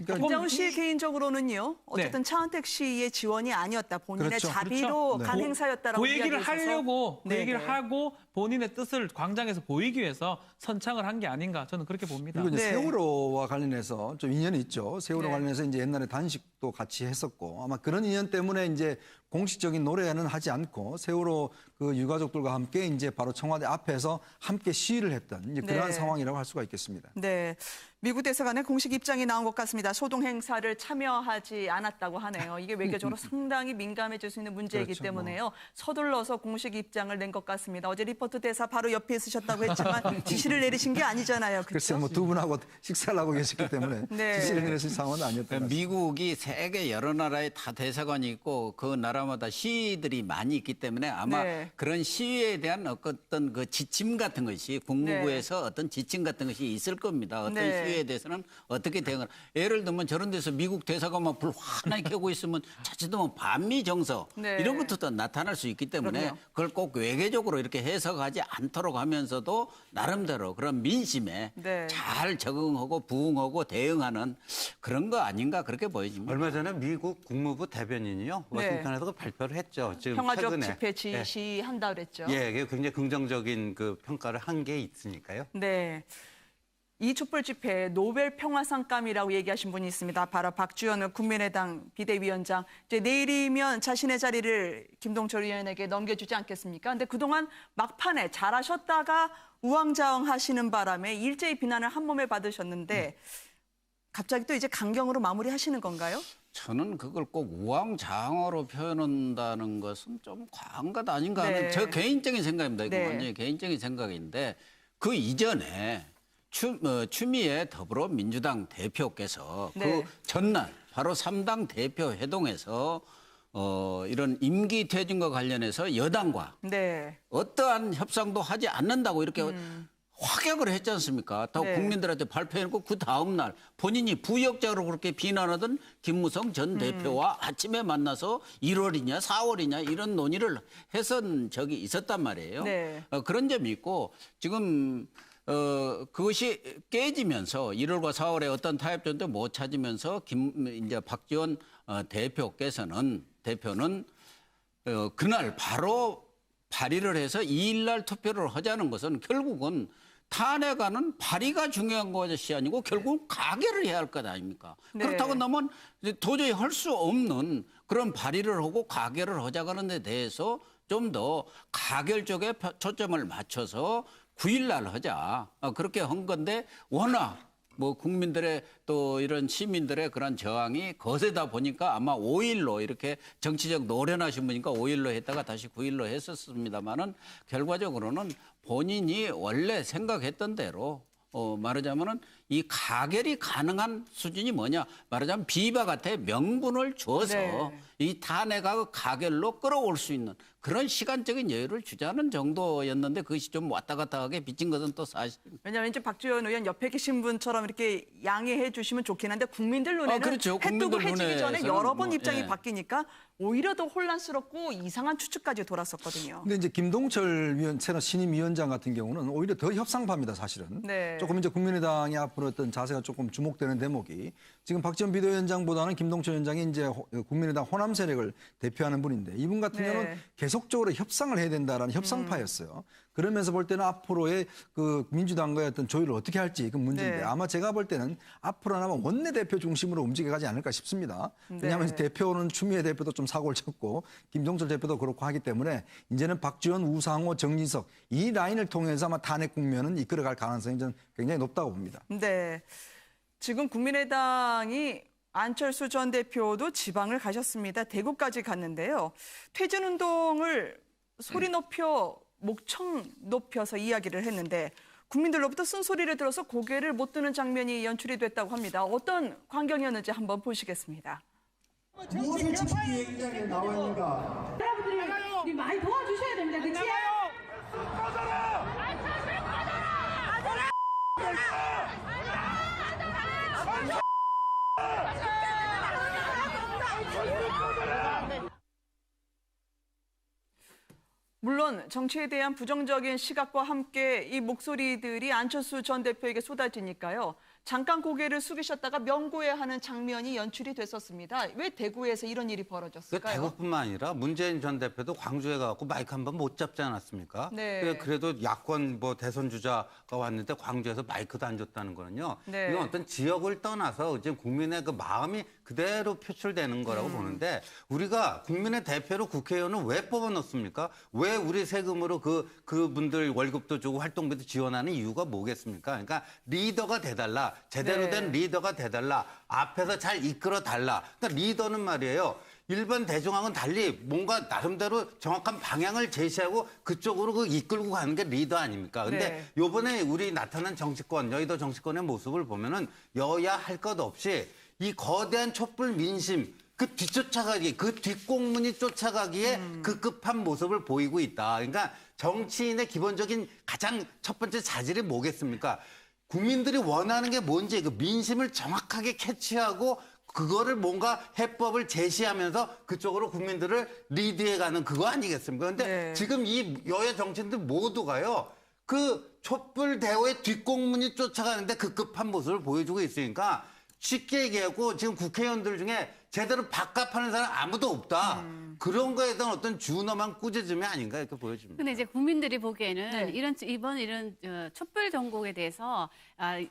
김장훈 씨 개인적으로는요. 어쨌든 네. 차은택 씨의 지원이 아니었다. 본인의 그렇죠. 자비로 그렇죠. 간 네. 행사였다라고 그 얘기를 이야기해서. 하려고 그 얘기를 네네. 하고 본인의 뜻을 광장에서 보이기 위해서 선창을 한 게 아닌가 저는 그렇게 봅니다. 그리고 이제 네. 세월호와 관련해서 좀 인연이 있죠. 세월호 네. 관련해서 이제 옛날에 단식도 같이 했었고 아마 그런 인연 때문에 이제 공식적인 노래는 하지 않고 세월호 그 유가족들과 함께 이제 바로 청와대 앞에서 함께 시위를 했던 이제 그러한 네. 상황이라고 할 수가 있겠습니다. 네. 미국 대사관의 공식 입장이 나온 것 같습니다. 소동 행사를 참여하지 않았다고 하네요. 이게 외교적으로 상당히 민감해질 수 있는 문제이기 그렇죠, 때문에요. 서둘러서 공식 입장을 낸 것 같습니다. 어제 리포트 대사 바로 옆에 있으셨다고 했지만 지시를 내리신 게 아니잖아요. 글쎄 그렇죠? 뭐 두 분하고 식사를 하고 계셨기 때문에 네. 지시를 내리실 상황은 아니었던 것 같습니다. 미국이 세계 여러 나라에 다 대사관이 있고 그 나라마다 시위들이 많이 있기 때문에 아마 네. 그런 시위에 대한 어떤 그 지침 같은 것이 국무부에서 어떤 지침 같은 것이 있을 겁니다. 어떤 네. 시위에 대해서는 어떻게 대응을. 예를 들면 저런 데서 미국 대사관만 불 환하게 켜고 있으면 자칫하면 반미 정서 네. 이런 것도 나타날 수 있기 때문에 그럼요. 그걸 꼭 외교적으로 이렇게 해석하지 않도록 하면서도 나름대로 그런 민심에 네. 잘 적응하고 부응하고 대응하는 그런 거 아닌가 그렇게 보여집니다. 얼마 전에 미국 국무부 대변인이요. 네. 워싱턴에서 그 발표를 했죠. 지금 평화적 최근에. 집회 지시한다 그랬죠. 예, 이게 굉장히 긍정적인 그 평가를 한 게 있으니까요. 네. 이 촛불 집회에 노벨 평화상감이라고 얘기하신 분이 있습니다. 바로 박주현 국민의당 비대위원장. 이제 내일이면 자신의 자리를 김동철 의원에게 넘겨주지 않겠습니까? 근데 그동안 막판에 잘하셨다가 우왕좌왕하시는 바람에 일제히 비난을 한 몸에 받으셨는데 갑자기 또 이제 강경으로 마무리하시는 건가요? 저는 그걸 꼭 우왕좌왕으로 표현한다는 것은 좀 과한 것 아닌가 하는 네. 저 개인적인 생각입니다. 이거 네. 완전히 개인적인 생각인데 그 이전에 추미애 더불어민주당 대표께서 네. 그 전날 바로 3당 대표 회동에서 이런 임기 퇴진과 관련해서 여당과 네. 어떠한 협상도 하지 않는다고 이렇게 확약을 했지 않습니까? 다 네. 국민들한테 발표해놓고 그 다음 날 본인이 부역자로 그렇게 비난하던 김무성 전 대표와 아침에 만나서 1월이냐 4월이냐 이런 논의를 했던 적이 있었단 말이에요. 네. 그런 점이 있고 지금 그것이 깨지면서 1월과 4월에 어떤 타협점도 못 찾으면서 이제 박지원 대표는 그날 바로 발의를 해서 2일 날 투표를 하자는 것은 결국은 탄핵안은 발의가 중요한 것이 아니고 결국 가결을 해야 할 것 아닙니까? 네. 그렇다고 나면 도저히 할 수 없는 그런 발의를 하고 가결을 하자는 데 대해서 좀 더 가결 쪽에 초점을 맞춰서 9일 날 하자. 그렇게 한 건데 워낙 뭐 국민들의 또 이런 시민들의 그런 저항이 거세다 보니까 아마 5일로 이렇게 정치적 노련하신 분이니까 5일로 했다가 다시 9일로 했었습니다만은 결과적으로는 본인이 원래 생각했던 대로 말하자면은 이 가결이 가능한 수준이 뭐냐 말하자면 비바 같아 명분을 줘서 네. 이 탄핵하고 가결로 끌어올 수 있는 그런 시간적인 여유를 주자는 정도였는데 그것이 좀 왔다 갔다 하게 비친 것은 또 사실입니다. 왜냐하면 이제 박지원 의원 옆에 계신 분처럼 이렇게 양해해 주시면 좋긴 한데 국민들 눈에는 그렇죠. 해 뜨고 국민들 해지기 전에 눈에서는 여러 번 뭐, 입장이 예. 바뀌니까 오히려 더 혼란스럽고 이상한 추측까지 돌았었거든요. 근데 이제 김동철 새로 신임 위원장 같은 경우는 오히려 더 협상파입니다, 사실은. 네. 조금 이제 국민의당이 앞으로 어떤 자세가 조금 주목되는 대목이 지금 박지원 비대위원장보다는 김동철 위원장이 이제 국민의당 호남 세력을 대표하는 분인데 이분 같은 네. 경우는 계속적으로 협상을 해야 된다라는 협상파였어요. 그러면서 볼 때는 앞으로의 그 민주당과의 어떤 조율을 어떻게 할지 그 문제인데 네. 아마 제가 볼 때는 앞으로는 아마 원내대표 중심으로 움직여가지 않을까 싶습니다. 왜냐하면 네. 대표는 추미애 대표도 좀 사고를 쳤고 김종철 대표도 그렇고 하기 때문에 이제는 박지원, 우상호, 정진석 이 라인을 통해서 아마 탄핵 국면은 이끌어갈 가능성이 저는 굉장히 높다고 봅니다. 네. 지금 국민의당이 안철수 전 대표도 지방을 가셨습니다. 대구까지 갔는데요. 퇴진운동을 소리 높여 목청 높여서 이야기를 했는데 국민들로부터 쓴소리를 들어서 고개를 못 드는 장면이 연출이 됐다고 합니다. 어떤 광경이었는지 한번 보시겠습니다. 무엇을 지키기 위해 이 자리에 나왔는가? 여러분들이 많이 도와주셔야 됩니다. 그치? 물론 정치에 대한 부정적인 시각과 함께 이 목소리들이 안철수 전 대표에게 쏟아지니까요. 잠깐 고개를 숙이셨다가 명구회하는 장면이 연출이 됐었습니다. 왜 대구에서 이런 일이 벌어졌을까요? 대구뿐만 아니라 문재인 전 대표도 광주에 가고 마이크 한 번 못 잡지 않았습니까? 네. 그래도 야권 뭐 대선 주자가 왔는데 광주에서 마이크도 안 줬다는 거는요. 네. 이건 어떤 지역을 떠나서 이제 국민의 그 마음이 그대로 표출되는 거라고 보는데 우리가 국민의 대표로 국회의원은 왜 뽑아놓습니까? 왜 우리 세금으로 그분들 월급도 주고 활동비도 지원하는 이유가 뭐겠습니까? 그러니까 리더가 돼달라. 제대로 네. 된 리더가 돼달라. 앞에서 잘 이끌어 달라. 그러니까 리더는 말이에요. 일반 대중하고는 달리 뭔가 나름대로 정확한 방향을 제시하고 그쪽으로 그 이끌고 가는 게 리더 아닙니까? 근데 네. 요번에 우리 나타난 정치권, 여의도 정치권의 모습을 보면은 여야 할 것 없이 이 거대한 촛불 민심 그 뒤쫓아가기, 그 뒷공문이 쫓아가기에 급급한 모습을 보이고 있다. 그러니까 정치인의 기본적인 가장 첫 번째 자질이 뭐겠습니까? 국민들이 원하는 게 뭔지 그 민심을 정확하게 캐치하고 그거를 뭔가 해법을 제시하면서 그쪽으로 국민들을 리드해가는 그거 아니겠습니까? 근데 네. 지금 이 여야 정치인들 모두가요. 그 촛불 대오의 뒷공문이 쫓아가는데 급급한 모습을 보여주고 있으니까 쉽게 얘기하고 지금 국회의원들 중에 제대로 밥값하는 사람 아무도 없다. 그런 거에 대한 어떤 준엄한 꾸짖음이 아닌가 이렇게 보여집니다. 근데 이제 국민들이 보기에는 네. 이번 촛불 전국에 대해서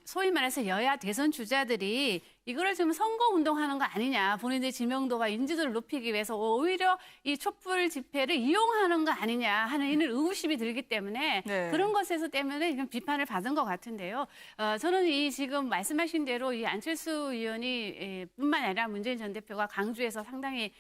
소위 말해서 여야 대선 주자들이 이거를 지금 선거 운동하는 거 아니냐. 본인들의 지명도와 인지도를 높이기 위해서 오히려 이 촛불 집회를 이용하는 거 아니냐 하는 이런 의구심이 들기 때문에 네. 그런 것에서 때문에 지금 비판을 받은 것 같은데요. 저는 이 지금 말씀하신 대로 이 안철수 의원이 뿐만 아니라 문재인 전 대표가 강주에서 상당히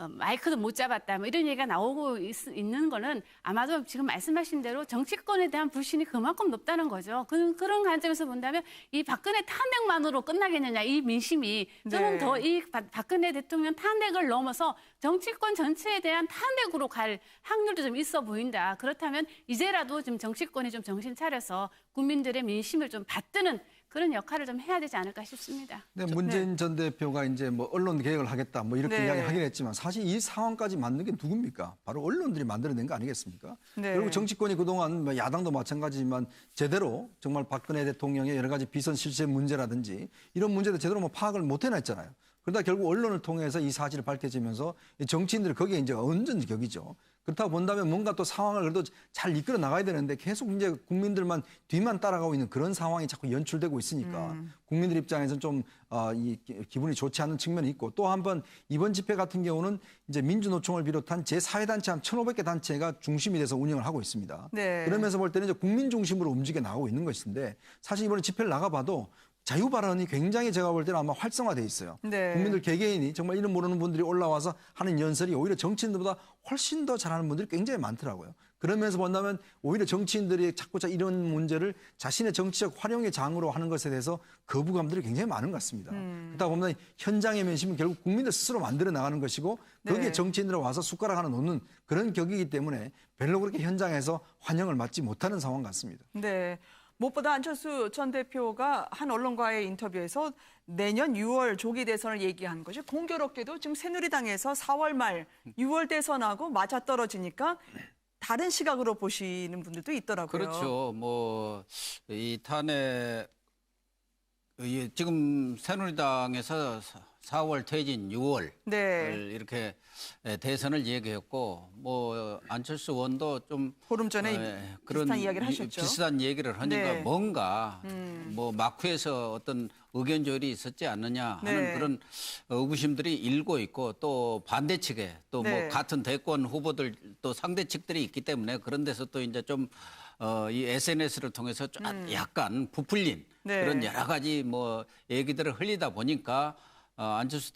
마이크도 못 잡았다 뭐 이런 얘기가 나오고 있는 거는 아마도 지금 말씀하신 대로 정치권에 대한 불신이 그만큼 높다는 거죠. 그런 관점에서 본다면 이 박근혜 탄핵만으로 끝나겠느냐 이 민심이 조금 네. 더 이 박근혜 대통령 탄핵을 넘어서 정치권 전체에 대한 탄핵으로 갈 확률도 좀 있어 보인다. 그렇다면 이제라도 좀 정치권이 좀 정신 차려서 국민들의 민심을 좀 받드는 그런 역할을 좀 해야 되지 않을까 싶습니다. 네, 문재인 전 대표가 이제 뭐 언론 개혁을 하겠다 뭐 이렇게 네. 이야기하긴 했지만 사실 이 상황까지 만든 게 누굽니까? 바로 언론들이 만들어낸 거 아니겠습니까? 네. 그리고 정치권이 그동안 뭐 야당도 마찬가지지만 제대로 정말 박근혜 대통령의 여러 가지 비선 실세 문제라든지 이런 문제도 제대로 뭐 파악을 못 해냈잖아요. 그러다 결국 언론을 통해서 이 사실이 밝혀지면서 정치인들이 거기에 이제 얹은 격이죠. 그렇다고 본다면 뭔가 또 상황을 그래도 잘 이끌어 나가야 되는데 계속 이제 국민들만 뒤만 따라가고 있는 그런 상황이 자꾸 연출되고 있으니까 국민들 입장에서는 좀 이 기분이 좋지 않은 측면이 있고, 또 한번 이번 집회 같은 경우는 이제 민주노총을 비롯한 제4회단체 한 1,500개 단체가 중심이 돼서 운영을 하고 있습니다. 네. 그러면서 볼 때는 이제 국민 중심으로 움직여 나가고 있는 것인데, 사실 이번에 집회를 나가봐도 자유 발언이 굉장히 제가 볼 때는 아마 활성화돼 있어요. 네. 국민들 개개인이 정말 이름 모르는 분들이 올라와서 하는 연설이 오히려 정치인들보다 훨씬 더 잘하는 분들이 굉장히 많더라고요. 그러면서 본다면 오히려 정치인들이 자꾸 이런 문제를 자신의 정치적 활용의 장으로 하는 것에 대해서 거부감들이 굉장히 많은 것 같습니다. 그러다 보면 현장의 민심은 결국 국민들 스스로 만들어 나가는 것이고, 거기에 네. 정치인들이 와서 숟가락 하나 놓는 그런 격이기 때문에 별로 그렇게 현장에서 환영을 받지 못하는 상황 같습니다. 네. 무엇보다 안철수 전 대표가 한 언론과의 인터뷰에서 내년 6월 조기 대선을 얘기한 것이 공교롭게도 지금 새누리당에서 4월 말 6월 대선하고 맞아떨어지니까 다른 시각으로 보시는 분들도 있더라고요. 그렇죠. 뭐 이 탄핵 지금 새누리당에서 4월 퇴진 6월 네. 이렇게 대선을 얘기했고, 뭐 안철수 의원도 좀 보름 전에 비슷한 이야기를 하셨죠. 비슷한 얘기를 하니까 네. 뭔가 뭐 마쿠에서 어떤 의견 조율이 있었지 않느냐 하는 네. 그런 의구심들이 일고 있고, 또 반대 측에 또 뭐 네. 같은 대권 후보들 또 상대 측들이 있기 때문에 그런 데서 또 이제 좀 이 SNS를 통해서 약간 부풀린 네. 그런 여러 가지 뭐 얘기들을 흘리다 보니까 안철수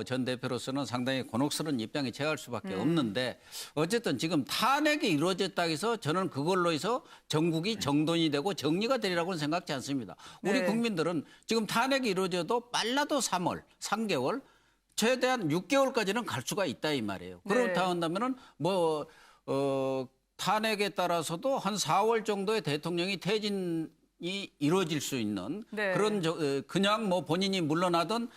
전 대표로서는 상당히 곤혹스러운 입장에 처할 수밖에 없는데, 어쨌든 지금 탄핵이 이루어졌다고 해서 저는 그걸로 해서 전국이 정돈이 되고 정리가 되리라고는 생각지 않습니다. 우리 네. 국민들은 지금 탄핵이 이루어져도 빨라도 3개월, 최대한 6개월까지는 갈 수가 있다 이 말이에요. 네. 그렇다 한다면은 뭐 탄핵에 따라서도 한 4월 정도에 대통령이 퇴진이 이루어질 수 있는 네. 그런 그냥 뭐 본인이 물러나던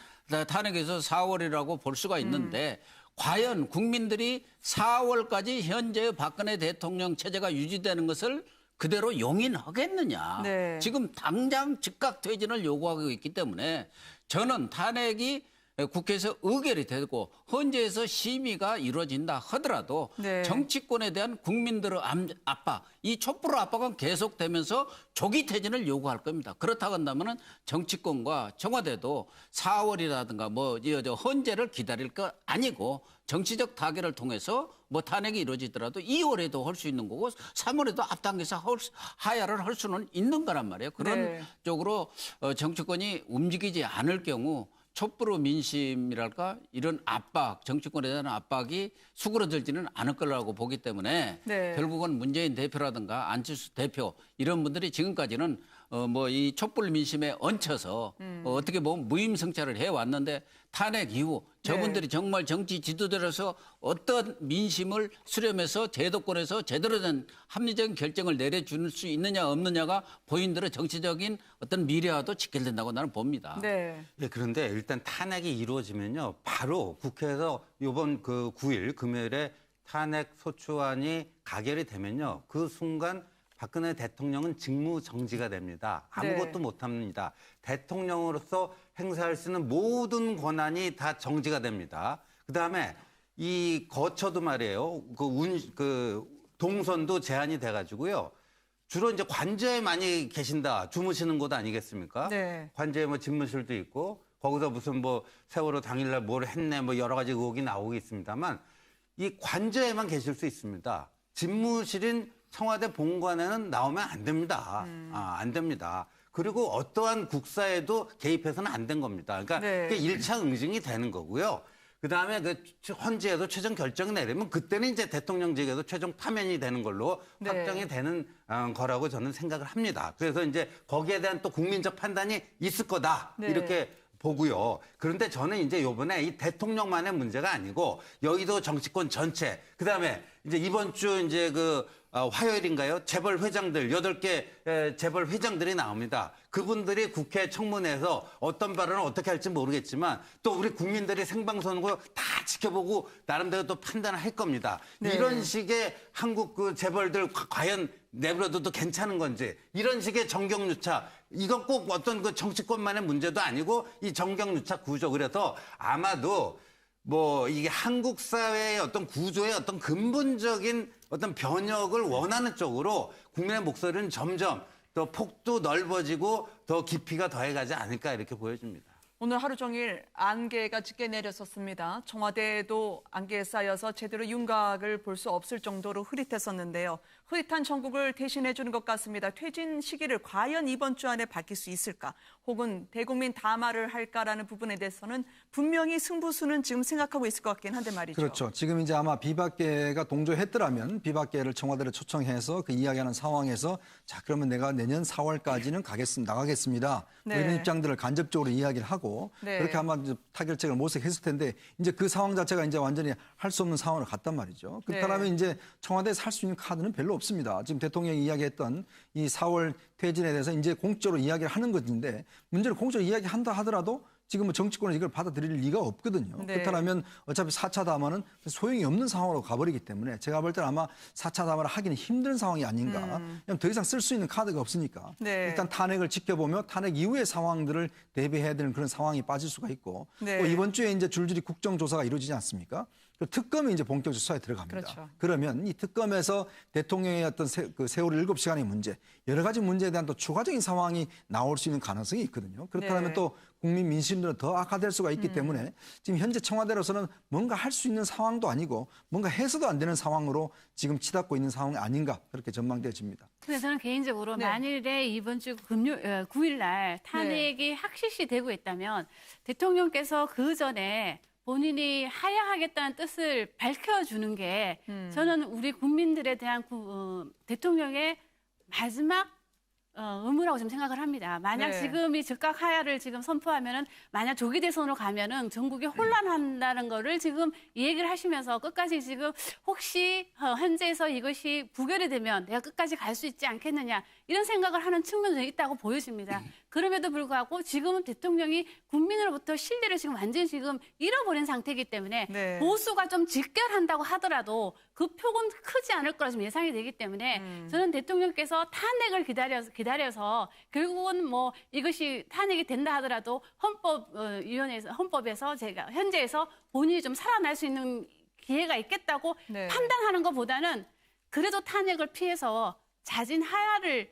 탄핵에서 4월이라고 볼 수가 있는데, 과연 국민들이 4월까지 현재의 박근혜 대통령 체제가 유지되는 것을 그대로 용인하겠느냐. 네. 지금 당장 즉각 퇴진을 요구하고 있기 때문에 저는 탄핵이 국회에서 의결이 되고 헌재에서 심의가 이루어진다 하더라도 네. 정치권에 대한 국민들의 압박, 이 촛불 압박은 계속되면서 조기 퇴진을 요구할 겁니다. 그렇다고 한다면 정치권과 청와대도 4월이라든가 뭐 헌재를 기다릴 거 아니고 정치적 타결을 통해서 뭐 탄핵이 이루어지더라도 2월에도 할 수 있는 거고 3월에도 앞당겨서 하야를 할 수는 있는 거란 말이에요. 그런 네. 쪽으로 정치권이 움직이지 않을 경우 촛불의 민심이랄까 이런 압박, 정치권에 대한 압박이 수그러들지는 않을 거라고 보기 때문에 네. 결국은 문재인 대표라든가 안철수 대표 이런 분들이 지금까지는 뭐 이 촛불 민심에 얹혀서 어떻게 보면 무임승차를 해왔는데, 탄핵 이후 저분들이 정말 정치 지도자로서 어떤 민심을 수렴해서 제도권에서 제대로 된 합리적인 결정을 내려줄 수 있느냐 없느냐가 본인들의 정치적인 어떤 미래와도 직결된다고 나는 봅니다. 네. 네, 그런데 일단 탄핵이 이루어지면요, 바로 국회에서 이번 그 9일 금요일에 탄핵 소추안이 가결이 되면요, 그 순간 박근혜 대통령은 직무 정지가 됩니다. 아무것도 못합니다. 대통령으로서 행사할 수 있는 모든 권한이 다 정지가 됩니다. 그다음에 이 거처도 말이에요. 그 동선도 제한이 돼가지고요. 주로 이제 관저에 많이 계신다, 주무시는 곳 아니겠습니까? 네. 관저에 뭐 집무실도 있고 거기서 무슨 뭐 세월호 당일날 뭘 했네 뭐 여러 가지 의혹이 나오겠습니다만, 이 관저에만 계실 수 있습니다. 집무실인 청와대 본관에는 나오면 안 됩니다. 안 됩니다. 그리고 어떠한 국사에도 개입해서는 안 된 겁니다. 그러니까 네. 그게 1차 응징이 되는 거고요. 그다음에 그 헌재에도 최종 결정이 내리면 그때는 이제 대통령직에도 최종 파면이 되는 걸로 네. 확정이 되는 거라고 저는 생각을 합니다. 그래서 이제 거기에 대한 또 국민적 판단이 있을 거다. 네. 이렇게 보고요. 그런데 저는 이제 이번에 이 대통령만의 문제가 아니고 여의도 정치권 전체, 그다음에 이제 이번 주 이제 그 화요일인가요? 재벌 회장들 8개 재벌 회장들이 나옵니다. 그분들이 국회 청문회에서 어떤 발언을 어떻게 할지 모르겠지만 또 우리 국민들이 생방송으로 다 지켜보고 나름대로 또 판단을 할 겁니다. 네. 이런 식의 한국 그 재벌들 과연 내버려둬도 괜찮은 건지 이런 식의 정경유착 이건 꼭 어떤 그 정치권만의 문제도 아니고 이 정경유착 구조 그래서 아마도 뭐 이게 한국 사회의 어떤 구조의 어떤 근본적인 어떤 변혁을 원하는 쪽으로 국민의 목소리는 점점 더 폭도 넓어지고 더 깊이가 더해가지 않을까 이렇게 보여집니다. 오늘 하루 종일 안개가 짙게 내렸었습니다. 청와대에도 안개에 쌓여서 제대로 윤곽을 볼 수 없을 정도로 흐릿했었는데요. 흐릿한 전국을 대신해 주는 것 같습니다. 퇴진 시기를 과연 이번 주 안에 밝힐 수 있을까? 혹은 대국민 담화를 할까라는 부분에 대해서는 분명히 승부수는 지금 생각하고 있을 것 같긴 한데 말이죠. 그렇죠. 지금 이제 아마 비박계가 동조했더라면 비박계를 청와대를 초청해서 그 이야기하는 상황에서 자 그러면 내가 내년 4월까지는 나가겠습니다. 뭐 네. 이런 입장들을 간접적으로 이야기를 하고 네. 그렇게 아마 이제 타결책을 모색했을 텐데 이제 그 상황 자체가 이제 완전히 할 수 없는 상황으로 갔단 말이죠. 그렇다면 네. 이제 청와대에서 할 수 있는 카드는 별로 없습니다. 지금 대통령이 이야기했던 이 4월 퇴진에 대해서 이제 공적으로 이야기를 하는 것인데 문제는 공적으로 이야기한다 하더라도 지금 뭐 정치권은 이걸 받아들일 리가 없거든요. 네. 그렇다면 어차피 4차 담화는 소용이 없는 상황으로 가버리기 때문에 제가 볼 때는 아마 4차 담화를 하기는 힘든 상황이 아닌가. 왜냐하면 더 이상 쓸 수 있는 카드가 없으니까. 네. 일단 탄핵을 지켜보며 탄핵 이후의 상황들을 대비해야 되는 그런 상황이 빠질 수가 있고 네. 또 이번 주에 이제 줄줄이 국정조사가 이루어지지 않습니까? 그 특검이 이제 본격 수사에 들어갑니다. 그렇죠. 그러면 이 특검에서 대통령의 어떤 세월호 7시간의 문제, 여러 가지 문제에 대한 또 추가적인 상황이 나올 수 있는 가능성이 있거든요. 그렇다면 네. 또 국민 민심들은 더 악화될 수가 있기 때문에 지금 현재 청와대로서는 뭔가 할 수 있는 상황도 아니고 뭔가 해서도 안 되는 상황으로 지금 치닫고 있는 상황이 아닌가 그렇게 전망되어집니다. 근데 저는 개인적으로 네. 만일에 이번 주 9일 날 탄핵이 확실시 되고 있다면 대통령께서 그 전에 본인이 하야하겠다는 뜻을 밝혀주는 게 저는 우리 국민들에 대한 대통령의 마지막 의무라고 좀 생각을 합니다. 만약 네. 지금 이 즉각 하야를 지금 선포하면은 만약 조기 대선으로 가면은 전국이 혼란한다는 거를 지금 이 얘기를 하시면서 끝까지 지금 혹시 현재에서 이것이 부결이 되면 내가 끝까지 갈 수 있지 않겠느냐 이런 생각을 하는 측면도 있다고 보여집니다. 그럼에도 불구하고 지금은 대통령이 국민으로부터 신뢰를 지금 완전히 지금 잃어버린 상태이기 때문에 네. 보수가 좀 직결한다고 하더라도 그 표는 크지 않을 거라 좀 예상이 되기 때문에 저는 대통령께서 탄핵을 기다려서 결국은 뭐 이것이 탄핵이 된다 하더라도 헌법에서 제가 현재에서 본인이 좀 살아날 수 있는 기회가 있겠다고 네. 판단하는 것보다는 그래도 탄핵을 피해서 자진 하야를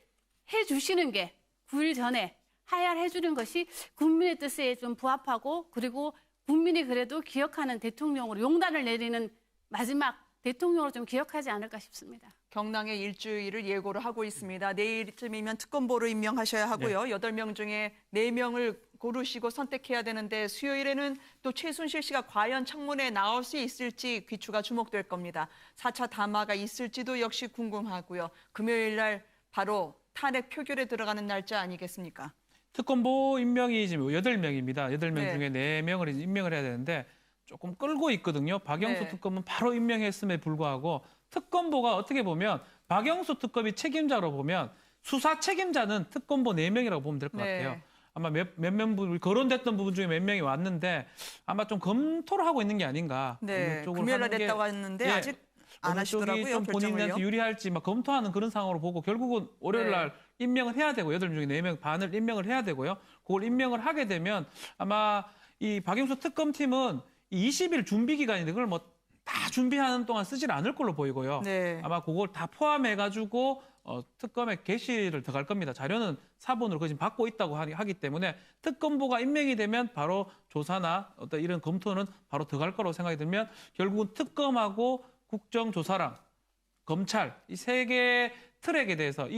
해주시는 게 9일 전에 하야를 해주는 것이 국민의 뜻에 좀 부합하고 그리고 국민이 그래도 기억하는 대통령으로 용단을 내리는 마지막 대통령으로 좀 기억하지 않을까 싶습니다. 경랑의 일주일을 예고를 하고 있습니다. 내일쯤이면 특검보를 임명하셔야 하고요. 8명 중에 4명을 고르시고 선택해야 되는데 수요일에는 또 최순실 씨가 과연 청문회에 나올 수 있을지 귀추가 주목될 겁니다. 4차 담화가 있을지도 역시 궁금하고요. 금요일 날 바로 탄핵 표결에 들어가는 날짜 아니겠습니까? 특검보 임명이 지금 8명입니다. 8명 네. 중에 4명을 임명을 해야 되는데 조금 끌고 있거든요. 박영수 네. 특검은 바로 임명했음에 불구하고 특검보가 어떻게 보면 박영수 특검이 책임자로 보면 수사 책임자는 특검보 4명이라고 보면 될 것 네. 같아요. 아마 몇몇 부분 거론됐던 부분 중에 몇 명이 왔는데 아마 좀 검토를 하고 있는 게 아닌가. 네, 어느 쪽을 금요일 날 하는 게, 냈다고 했는데 예, 아직 안 어느 쪽이 하시더라고요. 좀 결정을요. 본인한테 유리할지 막 검토하는 그런 상황으로 보고 결국은 월요일 날 임명을 해야 되고 8명 중에 4명 반을 임명을 해야 되고요. 그걸 임명을 하게 되면 아마 이 박영수 특검팀은 이 20일 준비 기간인데 그걸 뭐 다 준비하는 동안 쓰질 않을 걸로 보이고요. 네. 아마 그걸 다 포함해가지고 특검에 게시를 들어갈 겁니다. 자료는 사본으로 지금 받고 있다고 하기 때문에 특검보가 임명이 되면 바로 조사나 어떤 이런 검토는 바로 들어갈 거라고 생각이 들면 결국은 특검하고 국정조사랑 검찰 이 세 개의 트랙에 대해서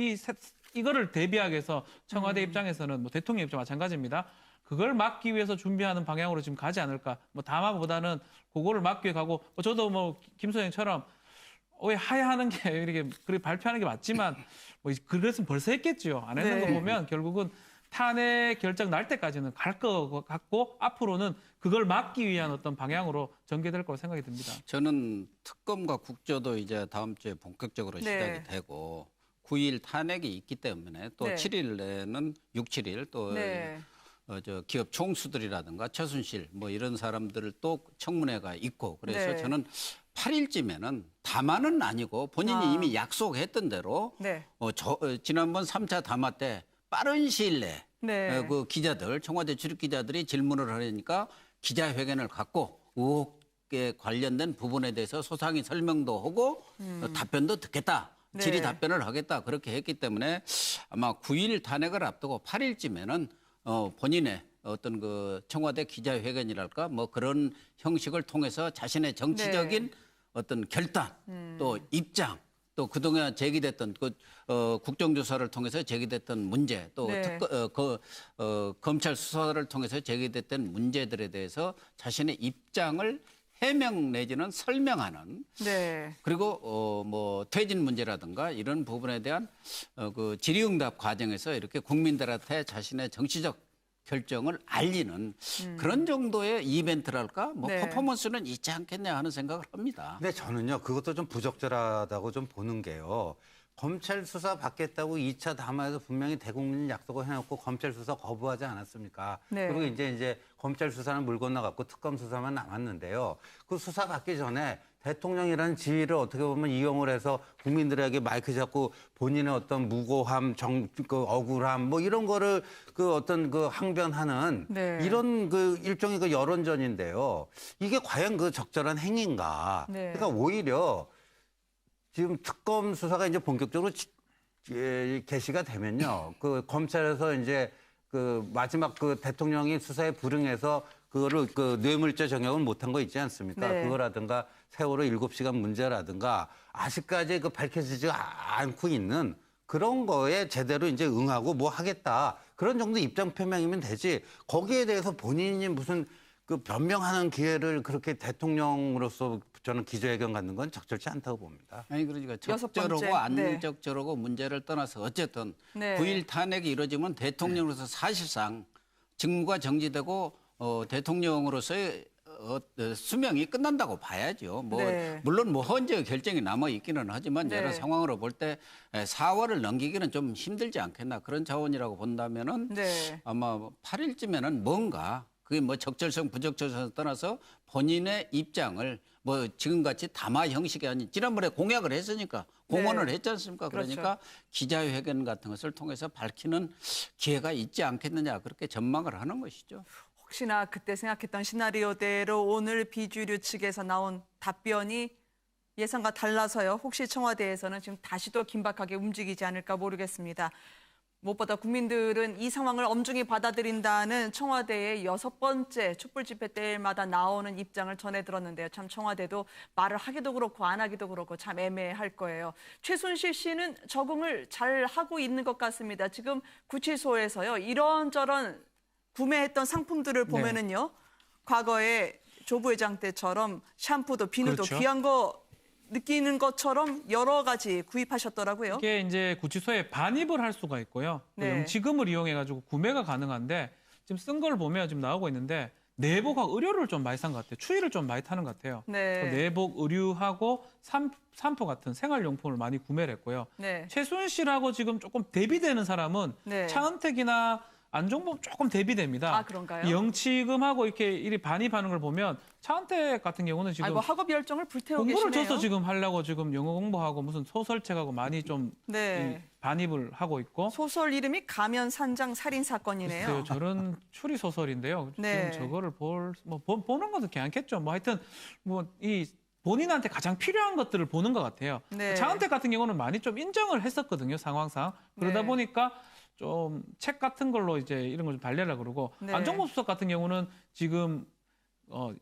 이거를 대비하기 위해서 청와대 입장에서는 뭐 대통령 입장 마찬가지입니다. 그걸 막기 위해서 준비하는 방향으로 지금 가지 않을까. 뭐 담화보다는 그거를 막기 위해 가고 저도 뭐 김 소장처럼 왜 하야하는 게 이렇게 그렇게 발표하는 게 맞지만 뭐 그랬으면 벌써 했겠죠. 안 했는 네. 거 보면 결국은 탄핵 결정 날 때까지는 갈 것 같고 앞으로는 그걸 막기 위한 어떤 방향으로 전개될 거라고 생각이 듭니다. 저는 특검과 국조도 이제 다음 주에 본격적으로 시작이 되고 9일 탄핵이 있기 때문에 또 7일에는 6, 7일 또 저 기업 총수들이라든가 최순실 뭐 이런 사람들 또 청문회가 있고 그래서 저는 8일쯤에는 담화는 아니고 본인이 이미 약속했던 대로 지난번 3차 담화 때 빠른 시일 내에 그 기자들 청와대 출입 기자들이 질문을 하려니까 기자회견을 갖고 의혹에 관련된 부분에 대해서 소상히 설명도 하고 답변도 듣겠다. 질의 답변을 하겠다. 그렇게 했기 때문에 아마 9일 탄핵을 앞두고 8일쯤에는 본인의 어떤 그 청와대 기자회견이랄까 뭐 그런 형식을 통해서 자신의 정치적인 어떤 결단 또 입장 또 그동안 제기됐던 국정조사를 통해서 제기됐던 문제 또 검찰 수사를 통해서 제기됐던 문제들에 대해서 자신의 입장을 해명 내지는 설명하는 그리고 뭐 퇴진 문제라든가 이런 부분에 대한 그 질의응답 과정에서 이렇게 국민들한테 자신의 정치적 결정을 알리는 그런 정도의 이벤트랄까 뭐 퍼포먼스는 있지 않겠냐 하는 생각을 합니다. 근데 저는요 그것도 좀 부적절하다고 좀 보는 게요. 검찰 수사 받겠다고 2차 담화에서 분명히 대국민 약속을 해놓고 검찰 수사 거부하지 않았습니까? 그리고 이제 검찰 수사는 물 건너갔고 특검 수사만 남았는데요. 그 수사 받기 전에 대통령이라는 지위를 어떻게 보면 이용을 해서 국민들에게 마이크 잡고 본인의 어떤 무고함, 그 억울함 뭐 이런 거를 그 어떤 그 항변하는 이런 그 일종의 그 여론전인데요. 이게 과연 그 적절한 행위인가? 그러니까 오히려 지금 특검 수사가 이제 본격적으로 개시가 되면요. 그 검찰에서 이제 그 마지막 그 대통령이 수사에 불응해서 그거를 그 뇌물죄 정역을 못한 거 있지 않습니까? 그거라든가 세월호 7시간 문제라든가 아직까지 그 밝혀지지 않고 있는 그런 거에 제대로 이제 응하고 뭐 하겠다. 그런 정도 입장 표명이면 되지. 거기에 대해서 본인이 무슨 그 변명하는 기회를 그렇게 대통령으로서 저는 기자회견 갖는 건 적절치 않다고 봅니다. 아니 그러니까 적절하고 안 적절하고 문제를 떠나서 어쨌든 9일 탄핵이 이루어지면 대통령으로서 사실상 직무가 정지되고 대통령으로서의 수명이 끝난다고 봐야죠. 뭐 물론 뭐 헌재 결정이 남아 있기는 하지만 여러 상황으로 볼 때 4월을 넘기기는 좀 힘들지 않겠나 그런 차원이라고 본다면은 아마 8일쯤에는 뭔가 그게 뭐 적절성 부적절성 떠나서 본인의 입장을 뭐 지금같이 담화 형식이 아닌 지난번에 공약을 했으니까 공언을 했지 않습니까? 그러니까 기자회견 같은 것을 통해서 밝히는 기회가 있지 않겠느냐 그렇게 전망을 하는 것이죠. 혹시나 그때 생각했던 시나리오대로 오늘 비주류 측에서 나온 답변이 예상과 달라서요. 혹시 청와대에서는 지금 다시 또 긴박하게 움직이지 않을까 모르겠습니다. 무엇보다 국민들은 이 상황을 엄중히 받아들인다는 청와대의 6번째 촛불 집회 때마다 나오는 입장을 전해 들었는데요. 참 청와대도 말을 하기도 그렇고 안 하기도 그렇고 참 애매할 거예요. 최순실 씨는 적응을 잘 하고 있는 것 같습니다. 지금 구치소에서요. 이런저런 구매했던 상품들을 보면은요. 과거에 조 부회장 때처럼 샴푸도 비누도 귀한 거 느끼는 것처럼 여러 가지 구입하셨더라고요. 이게 이제 구치소에 반입을 할 수가 있고요. 영치금을 이용해가지고 구매가 가능한데 지금 쓴 걸 보면 지금 나오고 있는데 내복하고 의료를 좀 많이 산 것 같아요. 추위를 좀 많이 타는 것 같아요. 내복, 의류하고 산포 같은 생활용품을 많이 구매를 했고요. 최순실하고 지금 조금 대비되는 사람은 차은택이나 안종범 조금 대비됩니다. 아, 그런가요? 영치금하고 이렇게 반입하는 걸 보면 차은택 같은 경우는 지금 학업 열정을 불태우고 공부를 계시네요. 줘서 지금 하려고 지금 영어 공부하고 무슨 소설책하고 많이 좀 반입을 하고 있고 소설 이름이 가면산장 살인 사건이네요. 글쎄요, 저런 추리 소설인데요. 지금 저거를 보는 것도 괜찮겠죠. 뭐 하여튼 뭐 이 본인한테 가장 필요한 것들을 보는 것 같아요. 차은택 같은 경우는 많이 좀 인정을 했었거든요, 상황상. 그러다 보니까 좀 책 같은 걸로 이제 이런 걸 좀 달래려고 그러고 안종범 수석 같은 경우는 지금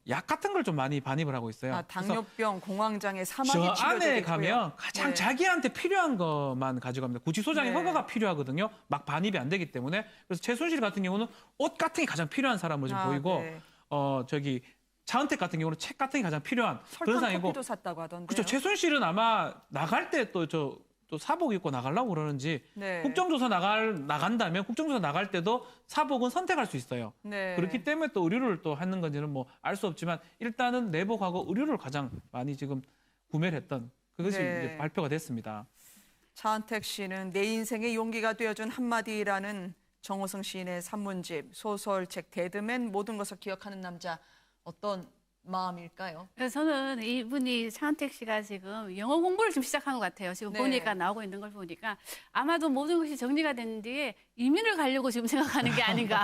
약 같은 걸 좀 많이 반입을 하고 있어요. 아, 당뇨병, 공황장애, 사망이 저 치료되겠고요. 안에 가면 가장 자기한테 필요한 것만 가져갑니다. 구치소장의 허가가 필요하거든요. 막 반입이 안 되기 때문에. 그래서 최순실 같은 경우는 옷 같은 게 가장 필요한 사람으로 지금 보이고 저기 차은택 같은 경우는 책 같은 게 가장 필요한 그런 상황이고. 설탕 커피도 샀다고 하던데요. 그렇죠. 최순실은 아마 나갈 때 또 또 사복 입고 나가려고 그러는지 네. 국정조사 나간다면 국정조사 나갈 때도 사복은 선택할 수 있어요. 네. 그렇기 때문에 또 의류를 또 하는 건지는 뭐 알 수 없지만 일단은 내복하고 의류를 가장 많이 지금 구매를 했던 그것이 네. 이제 발표가 됐습니다. 차은택 씨는 내 인생의 용기가 되어준 한마디라는 정호성 시인의 산문집, 소설책 데드맨 모든 것을 기억하는 남자 어떤 마음일까요? 그래서 저는 이분이 차은택 씨가 지금 영어 공부를 좀 시작한 것 같아요. 지금 네. 보니까 나오고 있는 걸 보니까 아마도 모든 것이 정리가 된 뒤에 이민을 가려고 지금 생각하는 게 아닌가.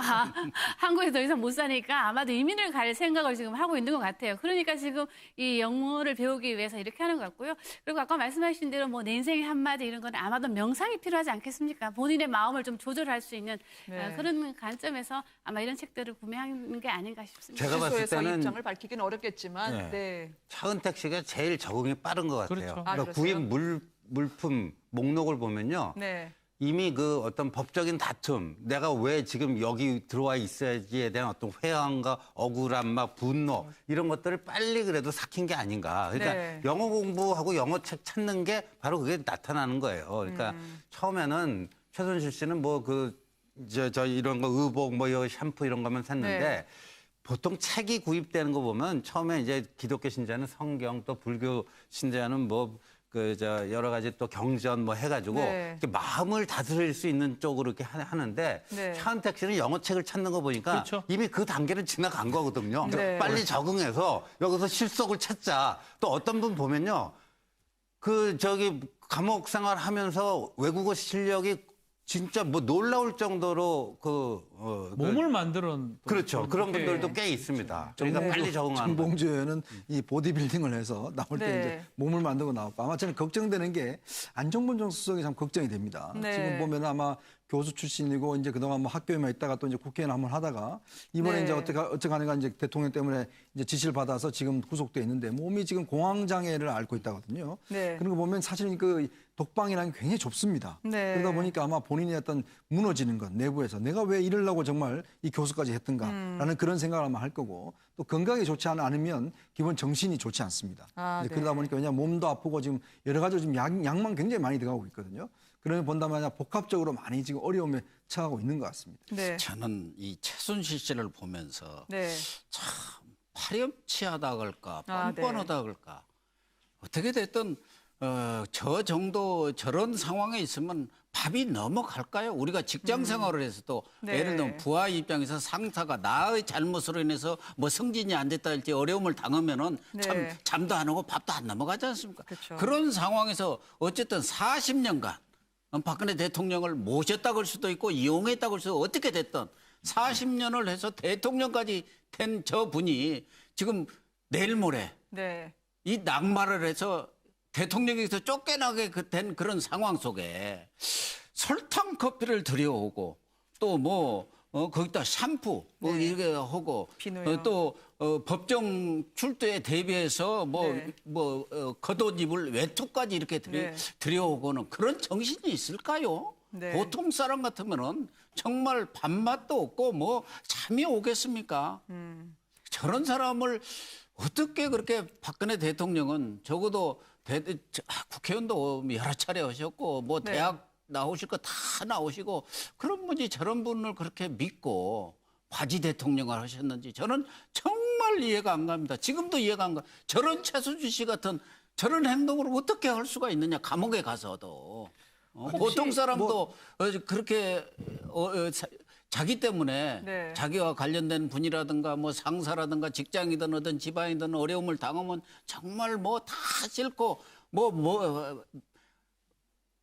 한국에 더 이상 못 사니까 아마도 이민을 갈 생각을 지금 하고 있는 것 같아요. 그러니까 지금 이 영어를 배우기 위해서 이렇게 하는 것 같고요. 그리고 아까 말씀하신 대로 뭐 내 인생의 한마디 이런 건 아마도 명상이 필요하지 않겠습니까? 본인의 마음을 좀 조절할 수 있는 네. 그런 관점에서 아마 이런 책들을 구매하는 게 아닌가 싶습니다. 제가 봤을 취소해서 때는 입장을 밝히기는 어렵겠지만 네. 네. 차은택 씨가 제일 적응이 빠른 것 같아요. 그렇죠. 아, 그러니까 그러세요? 구입 물품 목록을 보면요. 네. 이미 그 어떤 법적인 다툼, 내가 왜 지금 여기 들어와 있어야지에 대한 어떤 회한과 억울함, 막 분노 이런 것들을 빨리 그래도 삭힌 게 아닌가. 그러니까 네. 영어 공부하고 영어 책 찾는 게 바로 그게 나타나는 거예요. 그러니까 처음에는 최순실 씨는 뭐 저 이런 거 의복 뭐 샴푸 이런 거만 샀는데 네. 보통 책이 구입되는 거 보면 처음에 이제 기독교 신자는 성경 또 불교 신자는 뭐 여러 가지 또 경전 뭐 해가지고 네. 이렇게 마음을 다스릴 수 있는 쪽으로 이렇게 하는데 네. 차은택 씨는 영어 책을 찾는 거 보니까 그렇죠. 이미 그 단계를 지나간 거거든요. 네. 빨리 적응해서 여기서 실속을 찾자. 또 어떤 분 보면요. 감옥 생활하면서 외국어 실력이 진짜 뭐 놀라울 정도로 몸을 만들어 그렇죠. 그런 분들도 꽤 있습니다. 그러니까 빨리 적응하는 거예요. 정봉주 의원은 이 보디빌딩을 해서 나올 때 네. 이제 몸을 만들고 나왔고 아마 저는 걱정되는 게 안종범 수석이 참 걱정이 됩니다. 네. 지금 보면 아마 교수 출신이고 이제 그동안 뭐 학교에만 있다가 또 이제 국회의원 한번 하다가 이번에 네. 이제 어떻게 하는가 이제 대통령 때문에 이제 지시를 받아서 지금 구속돼 있는데 몸이 지금 공황 장애를 앓고 있다거든요. 네. 그런 거 보면 사실 그 독방이라는 게 굉장히 좁습니다. 네. 그러다 보니까 아마 본인이 어떤 무너지는 것 내부에서 내가 왜 이러려고 정말 이 교수까지 했던가라는 그런 생각을 아마 할 거고 또 건강이 좋지 않으면 기본 정신이 좋지 않습니다. 아, 이제 네. 그러다 보니까 왜냐하면 몸도 아프고 지금 여러 가지 지금 약만 굉장히 많이 들어가고 있거든요. 그러면 본다면 복합적으로 많이 지금 어려움에 처하고 있는 것 같습니다. 네. 저는 이 최순실 씨를 보면서 네. 참 파렴치하다 그럴까 아, 네. 뻔뻔하다 그럴까 어떻게 됐든 저 정도 저런 상황에 있으면 밥이 넘어갈까요? 우리가 직장 생활을 해서도 네. 예를 들면 부하 입장에서 상사가 나의 잘못으로 인해서 뭐 승진이 안 됐다 할 때 어려움을 당하면은 네. 참 잠도 안 오고 밥도 안 넘어가지 않습니까? 그렇죠. 그런 상황에서 어쨌든 40년간 박근혜 대통령을 모셨다 그럴 수도 있고 이용했다 그럴 수도 어떻게 됐든 40년을 해서 대통령까지 된 저 분이 지금 내일 모레 네. 이 낙마를 해서 대통령에서 쫓겨나게 된 그런 상황 속에 설탕 커피를 들여오고 또 뭐 거기다 샴푸 뭐 네. 이렇게 하고 비누요. 또 법정 출두에 대비해서 네. 겉옷입을 외투까지 이렇게 네. 들여오고는 그런 정신이 있을까요? 네. 보통 사람 같으면은 정말 밥맛도 없고 뭐 잠이 오겠습니까? 저런 사람을 어떻게 그렇게 박근혜 대통령은 적어도 국회의원도 여러 차례 하셨고 뭐 네. 대학 나오실 거 다 나오시고 그런 분이 저런 분을 그렇게 믿고 과지 대통령을 하셨는지 저는 정말 이해가 안 갑니다. 지금도 이해가 안 가. 저런 최순실 씨 같은 저런 행동을 어떻게 할 수가 있느냐 감옥에 가서도 보통 사람도 그렇게 자기 때문에 네. 자기와 관련된 분이라든가 뭐 상사라든가 직장이든 어떤 집안이든 어려움을 당하면 정말 뭐 다 싫고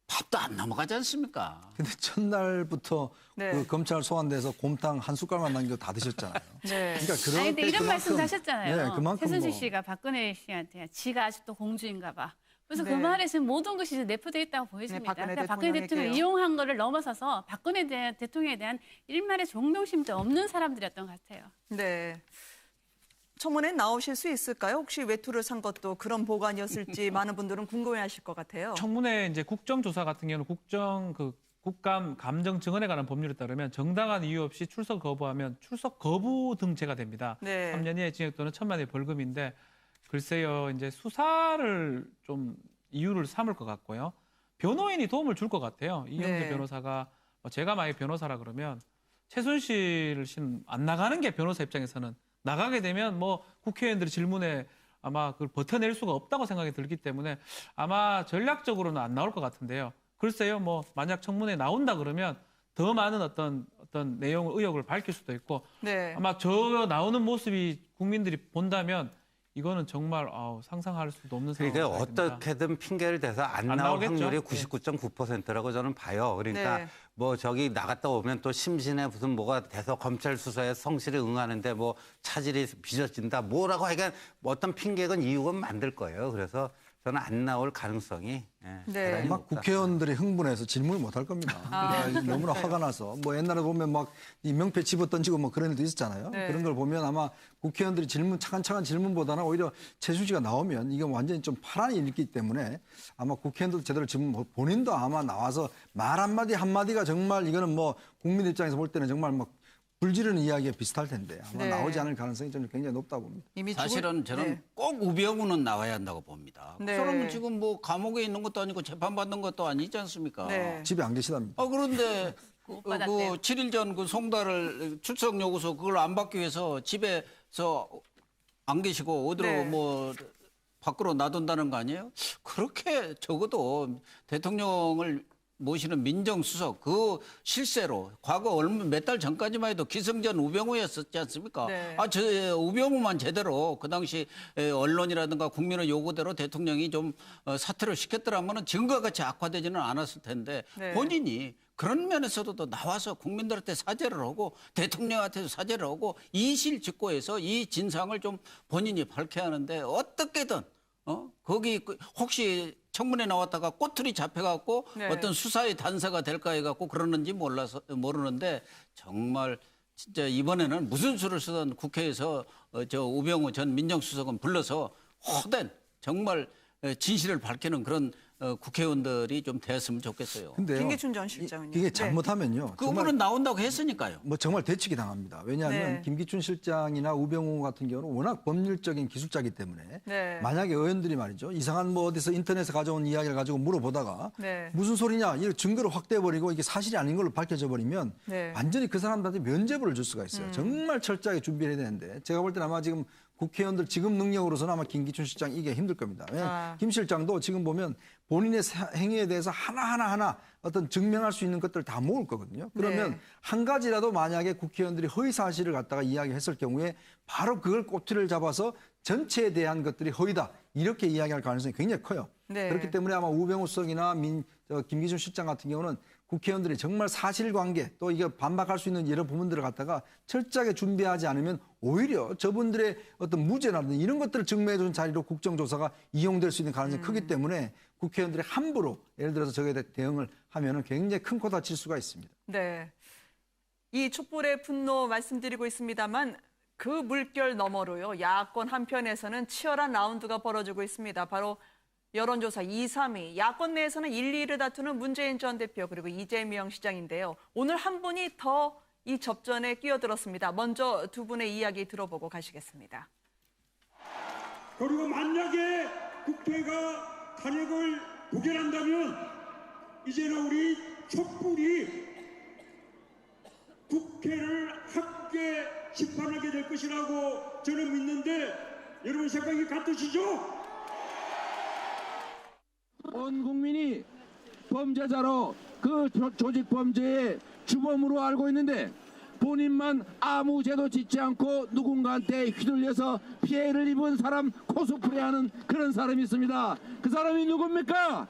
밥도 안 넘어가지 않습니까? 근데 첫날부터 네. 그 검찰 소환돼서 곰탕 한 숟갈만 남겨 다 드셨잖아요. 네. 그러니까 그럴 아니, 근데 때 이런 말씀도 그만큼- 하셨잖아요. 네, 그만큼 최순실 뭐- 씨가 박근혜 씨한테 지가 아직도 공주인가 봐. 그래서 네. 그 말에 지금 모든 것이 이제 내포되어 있다고 보여집니다. 네, 박근혜 그러니까 박근혜 대통령을 대통령에게요. 이용한 거를 넘어서서 박근혜 대통령에 대한 일말의 존경심도 없는 사람들이었던 것 같아요. 네. 청문회 나오실 수 있을까요? 혹시 외투를 산 것도 그런 보관이었을지 많은 분들은 궁금해하실 것 같아요. 청문회 이제 국정조사 같은 경우는 국감 감정 증언에 관한 법률에 따르면 정당한 이유 없이 출석 거부하면 출석 거부 등죄가 됩니다. 네. 3년 이하의 징역 또는 1,000만 원의 벌금인데 글쎄요 이제 수사를 좀 이유를 삼을 것 같고요. 변호인이 도움을 줄 것 같아요. 이경재 네. 변호사가 제가 만약에 변호사라 그러면 최순실 씨는 안 나가는 게 변호사 입장에서는 나가게 되면 뭐 국회의원들의 질문에 아마 그걸 버텨낼 수가 없다고 생각이 들기 때문에 아마 전략적으로는 안 나올 것 같은데요. 글쎄요, 뭐 만약 청문회 나온다 그러면 더 많은 어떤 내용을 의혹을 밝힐 수도 있고 네. 아마 저 나오는 모습이 국민들이 본다면 이거는 정말 상상할 수도 없는 상황이 그러니까 됩니다. 어떻게든 핑계를 대서 안 나올 나오겠죠. 확률이 네. 99.9%라고 저는 봐요. 그러니까 네. 뭐 저기 나갔다 오면 또 심신에 무슨 뭐가 돼서 검찰 수사에 성실히 응하는데 뭐 차질이 빚어진다 뭐라고 하여간 어떤 핑계건 이유건 만들 거예요. 그래서 저는 안 나올 가능성이 대단히 막 높다. 국회의원들이 흥분해서 질문을 못 할 겁니다. 그러니까 너무나 화가 나서 뭐 옛날에 보면 막 이 명패 집어 던지고 뭐 그런 일도 있었잖아요. 네. 그런 걸 보면 아마 국회의원들이 차근차근 질문보다는 오히려 최순실가 나오면 이건 완전히 좀 파란이 일기 때문에 아마 국회의원들도 제대로 질문 본인도 아마 나와서 말 한마디가 정말 이거는 뭐 국민 입장에서 볼 때는 정말 막 불지르는 이야기가 비슷할 텐데 아마 네. 나오지 않을 가능성이 저는 굉장히 높다고 봅니다. 이미 사실은 저는 네. 꼭 우병우는 나와야 한다고 봅니다. 네. 그 사람은 지금 뭐 감옥에 있는 것도 아니고 재판받는 것도 아니지 않습니까? 네. 집에 안 계시답니다. 그런데 그 받았대요. 7일 전 그 송달 출석 요구서 그걸 안 받기 위해서 집에서 안 계시고 어디로 네. 뭐 밖으로 놔둔다는 거 아니에요? 그렇게 적어도 대통령을 모시는 민정수석 그 실세로 과거 몇 달 전까지만 해도 기승전 우병우였었지 않습니까? 네. 저 우병우만 제대로 그 당시 언론이라든가 국민의 요구대로 대통령이 좀 사퇴를 시켰더라면 지금과 같이 악화되지는 않았을 텐데 네. 본인이 그런 면에서도 또 나와서 국민들한테 사죄를 하고 대통령한테도 사죄를 하고 이실직고해서 이 진상을 좀 본인이 밝혀야 하는데 어떻게든 거기 혹시 청문회 나왔다가 꼬투리 잡혀갖고 네. 어떤 수사의 단서가 될까 해갖고 그러는지 모르는데 정말 진짜 이번에는 무슨 수를 쓰던 국회에서 저 우병우 전 민정수석은 불러서 호된 정말 진실을 밝히는 그런 국회의원들이 좀 됐으면 좋겠어요. 근데요, 김기춘 전 실장은요. 이게 잘못하면요. 그분은 나온다고 했으니까요. 뭐 정말 대치기 당합니다. 왜냐하면 네. 김기춘 실장이나 우병우 같은 경우는 워낙 법률적인 기술자이기 때문에 네. 만약에 의원들이 말이죠. 이상한 뭐 어디서 인터넷에 가져온 이야기를 가지고 물어보다가 네. 무슨 소리냐 이런 증거를 확대해버리고 이게 사실이 아닌 걸로 밝혀져 버리면 네. 완전히 그 사람들한테 면죄부를 줄 수가 있어요. 정말 철저하게 준비를 해야 되는데 제가 볼 때는 아마 지금 국회의원들 지금 능력으로서는 아마 김기춘 실장 이게 힘들 겁니다. 왜냐하면 김 실장도 지금 보면 본인의 행위에 대해서 하나 어떤 증명할 수 있는 것들을 다 모을 거거든요. 그러면 네. 한 가지라도 만약에 국회의원들이 허위 사실을 갖다가 이야기했을 경우에 바로 그걸 꼬투리를 잡아서 전체에 대한 것들이 허위다 이렇게 이야기할 가능성이 굉장히 커요. 네. 그렇기 때문에 아마 우병우 수석이나 김기춘 실장 같은 경우는 국회의원들이 정말 사실관계 또 이게 반박할 수 있는 여러 부분들을 갖다가 철저하게 준비하지 않으면 오히려 저분들의 어떤 무죄라든지 이런 것들을 증명해 주는 자리로 국정조사가 이용될 수 있는 가능성이 크기 때문에 국회의원들이 함부로 예를 들어서 저게 대응을 하면은 굉장히 큰 코 다칠 수가 있습니다. 네. 이 촛불의 분노 말씀드리고 있습니다만 그 물결 너머로요. 야권 한편에서는 치열한 라운드가 벌어지고 있습니다. 바로 여론조사 2, 3위. 야권 내에서는 1, 2위를 다투는 문재인 전 대표 그리고 이재명 시장인데요. 오늘 한 분이 더 이 접전에 끼어들었습니다. 먼저 두 분의 이야기 들어보고 가시겠습니다. 그리고 만약에 국회가 탄핵을 부결한다면 이제는 우리 촛불이 국회를 함께 심판하게 될 것이라고 저는 믿는데 여러분 생각이 같으시죠? 온 국민이 범죄자로 그 조직 범죄의 주범으로 알고 있는데 본인만 아무 죄도 짓지 않고 누군가한테 휘둘려서 피해를 입은 사람 코스프레하는 그런 사람이 있습니다. 그 사람이 누굽니까?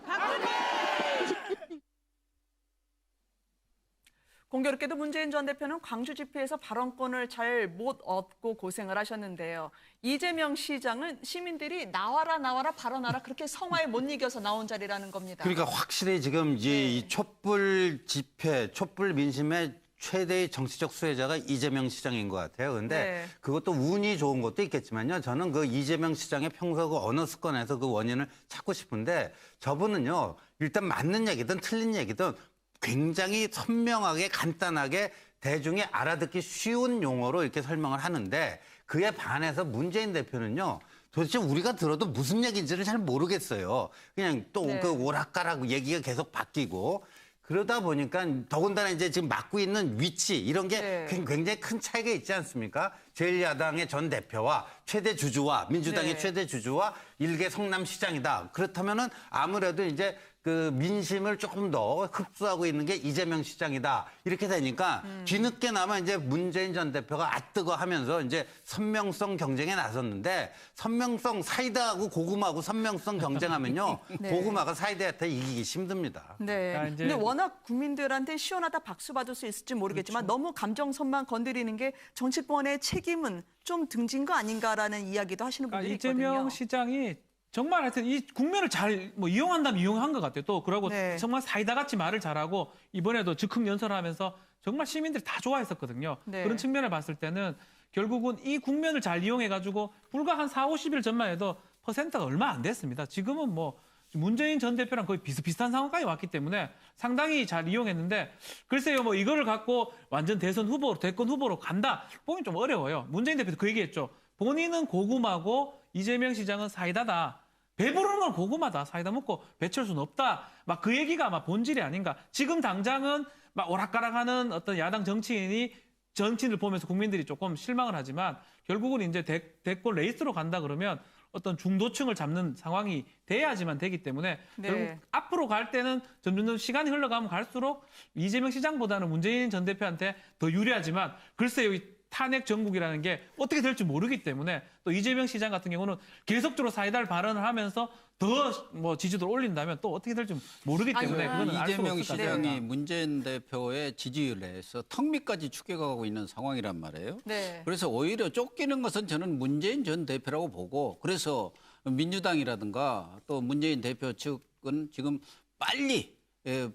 공교롭게도 문재인 전 대표는 광주 집회에서 발언권을 잘 못 얻고 고생을 하셨는데요. 이재명 시장은 시민들이 나와라 발언하라 그렇게 성화에 못 이겨서 나온 자리라는 겁니다. 그러니까 확실히 지금 이 촛불 집회, 촛불 민심의 최대의 정치적 수혜자가 이재명 시장인 것 같아요. 그런데 네. 그것도 운이 좋은 것도 있겠지만요. 저는 그 이재명 시장의 평소 그 언어 습관에서 그 원인을 찾고 싶은데 저분은요. 일단 맞는 얘기든 틀린 얘기든 굉장히 선명하게 간단하게 대중이 알아듣기 쉬운 용어로 이렇게 설명을 하는데 그에 반해서 문재인 대표는요. 도대체 우리가 들어도 무슨 얘기인지를 잘 모르겠어요. 그냥 또 네. 그 오락가락 얘기가 계속 바뀌고 그러다 보니까 더군다나 이제 지금 맡고 있는 위치 이런 게 네. 굉장히 큰 차이가 있지 않습니까? 제1야당의 전 대표와 최대 주주와 민주당의 네. 최대 주주와 일개 성남시장이다. 그렇다면은 아무래도 이제 그 민심을 조금 더 흡수하고 있는 게 이재명 시장이다. 이렇게 되니까 뒤늦게나마 이제 문재인 전 대표가 아뜨거 하면서 이제 선명성 경쟁에 나섰는데 선명성 사이다하고 고구마하고 선명성 경쟁하면요. 네. 고구마가 사이다한테 이기기 힘듭니다. 네. 자, 이제- 근데 워낙 국민들한테 시원하다 박수 받을 수 있을지 모르겠지만 너무 감정선만 건드리는 게 정치권의 책임은 좀 등진 거 아닌가라는 이야기도 하시는 그러니까 분들이 이재명 있거든요. 시장이 정말 하여튼 이 국면을 잘 뭐 이용한다면 이용한 것 같아요. 또 그러고 네. 정말 사이다같이 말을 잘하고 이번에도 즉흥 연설하면서 정말 시민들이 다 좋아했었거든요. 네. 그런 측면을 봤을 때는 결국은 이 국면을 잘 이용해가지고 불과 한 4, 50일 전만 해도 퍼센트가 얼마 안 됐습니다. 지금은 뭐 문재인 전 대표랑 거의 비슷비슷한 상황까지 왔기 때문에 상당히 잘 이용했는데 글쎄요, 뭐 이거를 갖고 완전 대선 후보로, 대권 후보로 간다 보면 좀 어려워요. 문재인 대표도 그 얘기했죠. 본인은 고구마고 이재명 시장은 사이다다. 배부르는 건 고구마다. 사이다 먹고 배칠 수는 없다. 막 그 얘기가 아마 본질이 아닌가. 지금 당장은 막 오락가락하는 어떤 야당 정치인을 보면서 국민들이 조금 실망을 하지만 결국은 이제 대권 레이스로 간다 그러면 어떤 중도층을 잡는 상황이 돼야지만 되기 때문에 네. 결국 앞으로 갈 때는 점점 시간이 흘러가면 갈수록 이재명 시장보다는 문재인 전 대표한테 더 유리하지만 글쎄요. 이 탄핵 정국이라는 게 어떻게 될지 모르기 때문에 또 이재명 시장 같은 경우는 계속적으로 사이다를 발언을 하면서 더 뭐 지지도를 올린다면 또 어떻게 될지 모르기 때문에 아니, 그거는 알 수가 이재명 없을 것 시장이 같습니다. 문재인 대표의 지지율 내에서 턱 밑까지 축여가고 있는 상황이란 말이에요. 네. 그래서 오히려 쫓기는 것은 저는 문재인 전 대표라고 보고 그래서 민주당이라든가 또 문재인 대표 측은 지금 빨리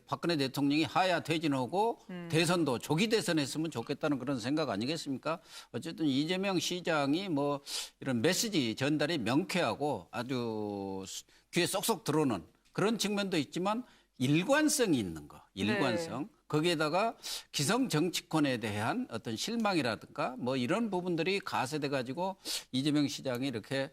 박근혜 대통령이 하야 퇴진하고 대선도 조기 대선했으면 좋겠다는 그런 생각 아니겠습니까? 어쨌든 이재명 시장이 뭐 이런 메시지 전달이 명쾌하고 아주 귀에 쏙쏙 들어오는 그런 측면도 있지만 일관성이 있는 거, 일관성. 네. 거기에다가 기성 정치권에 대한 어떤 실망이라든가 뭐 이런 부분들이 가세돼 가지고 이재명 시장이 이렇게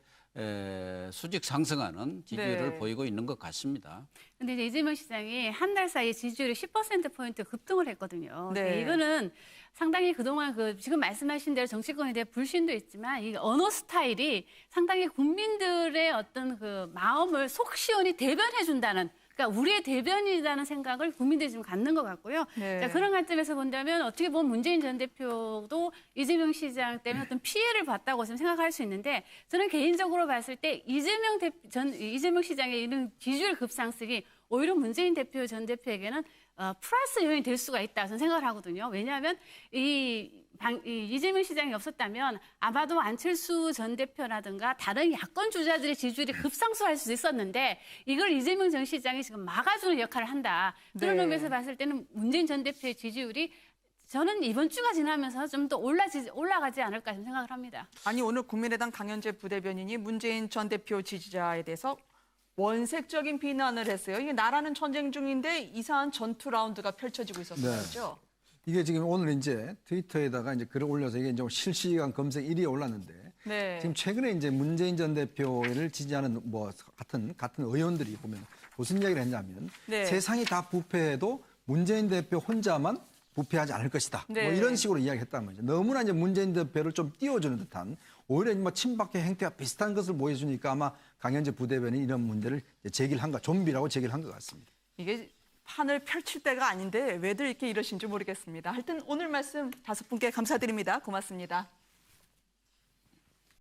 수직 상승하는 지지율을 네. 보이고 있는 것 같습니다. 근데 이제 이재명 시장이 한 달 사이에 지지율이 10%포인트 급등을 했거든요. 네. 이거는 상당히 그동안 지금 말씀하신 대로 정치권에 대한 불신도 있지만 이 언어 스타일이 상당히 국민들의 어떤 그 마음을 속 시원히 대변해준다는 그러니까 우리의 대변이라는 생각을 국민들이 지금 갖는 것 같고요. 네. 자, 그런 관점에서 본다면 어떻게 보면 문재인 전 대표도 이재명 시장 때문에 어떤 피해를 봤다고 지금 생각할 수 있는데 저는 개인적으로 봤을 때 이재명 시장의 이런 지지율 급상승이 오히려 문재인 대표 전 대표에게는 플러스 요인이 될 수가 있다 저는 생각을 하거든요. 왜냐하면 이재명 시장이 없었다면 아마도 안철수 전 대표라든가 다른 야권 주자들의 지지율이 급상승할 수도 있었는데 이걸 이재명 전 시장이 지금 막아주는 역할을 한다. 그런 네. 의미에서 봤을 때는 문재인 전 대표의 지지율이 저는 이번 주가 지나면서 좀 더 올라가지 않을까 생각을 합니다. 아니 오늘 국민의당 강현재 부대변인이 문재인 전 대표 지지자에 대해서 원색적인 비난을 했어요. 이게 나라는 전쟁 중인데 이상한 전투 라운드가 펼쳐지고 있었죠. 이게 지금 오늘 이제 트위터에다가 이제 글을 올려서 이게 이제 실시간 검색 1위에 올랐는데 네. 지금 최근에 이제 문재인 전 대표를 지지하는 뭐 같은 의원들이 보면 무슨 이야기를 했냐면 네. 세상이 다 부패해도 문재인 대표 혼자만 부패하지 않을 것이다. 네. 뭐 이런 식으로 이야기했단 말이죠. 너무나 이제 문재인 대표를 좀 띄워주는 듯한 오히려 뭐 친박의 행태와 비슷한 것을 보여주니까 아마 강현재 부대변인이 이런 문제를 제기를 한 것, 좀비라고 제기를 한 것 같습니다. 이게 판을 펼칠 때가 아닌데 왜들 이렇게 이러신지 모르겠습니다. 하여튼 오늘 말씀 5분께 감사드립니다. 고맙습니다.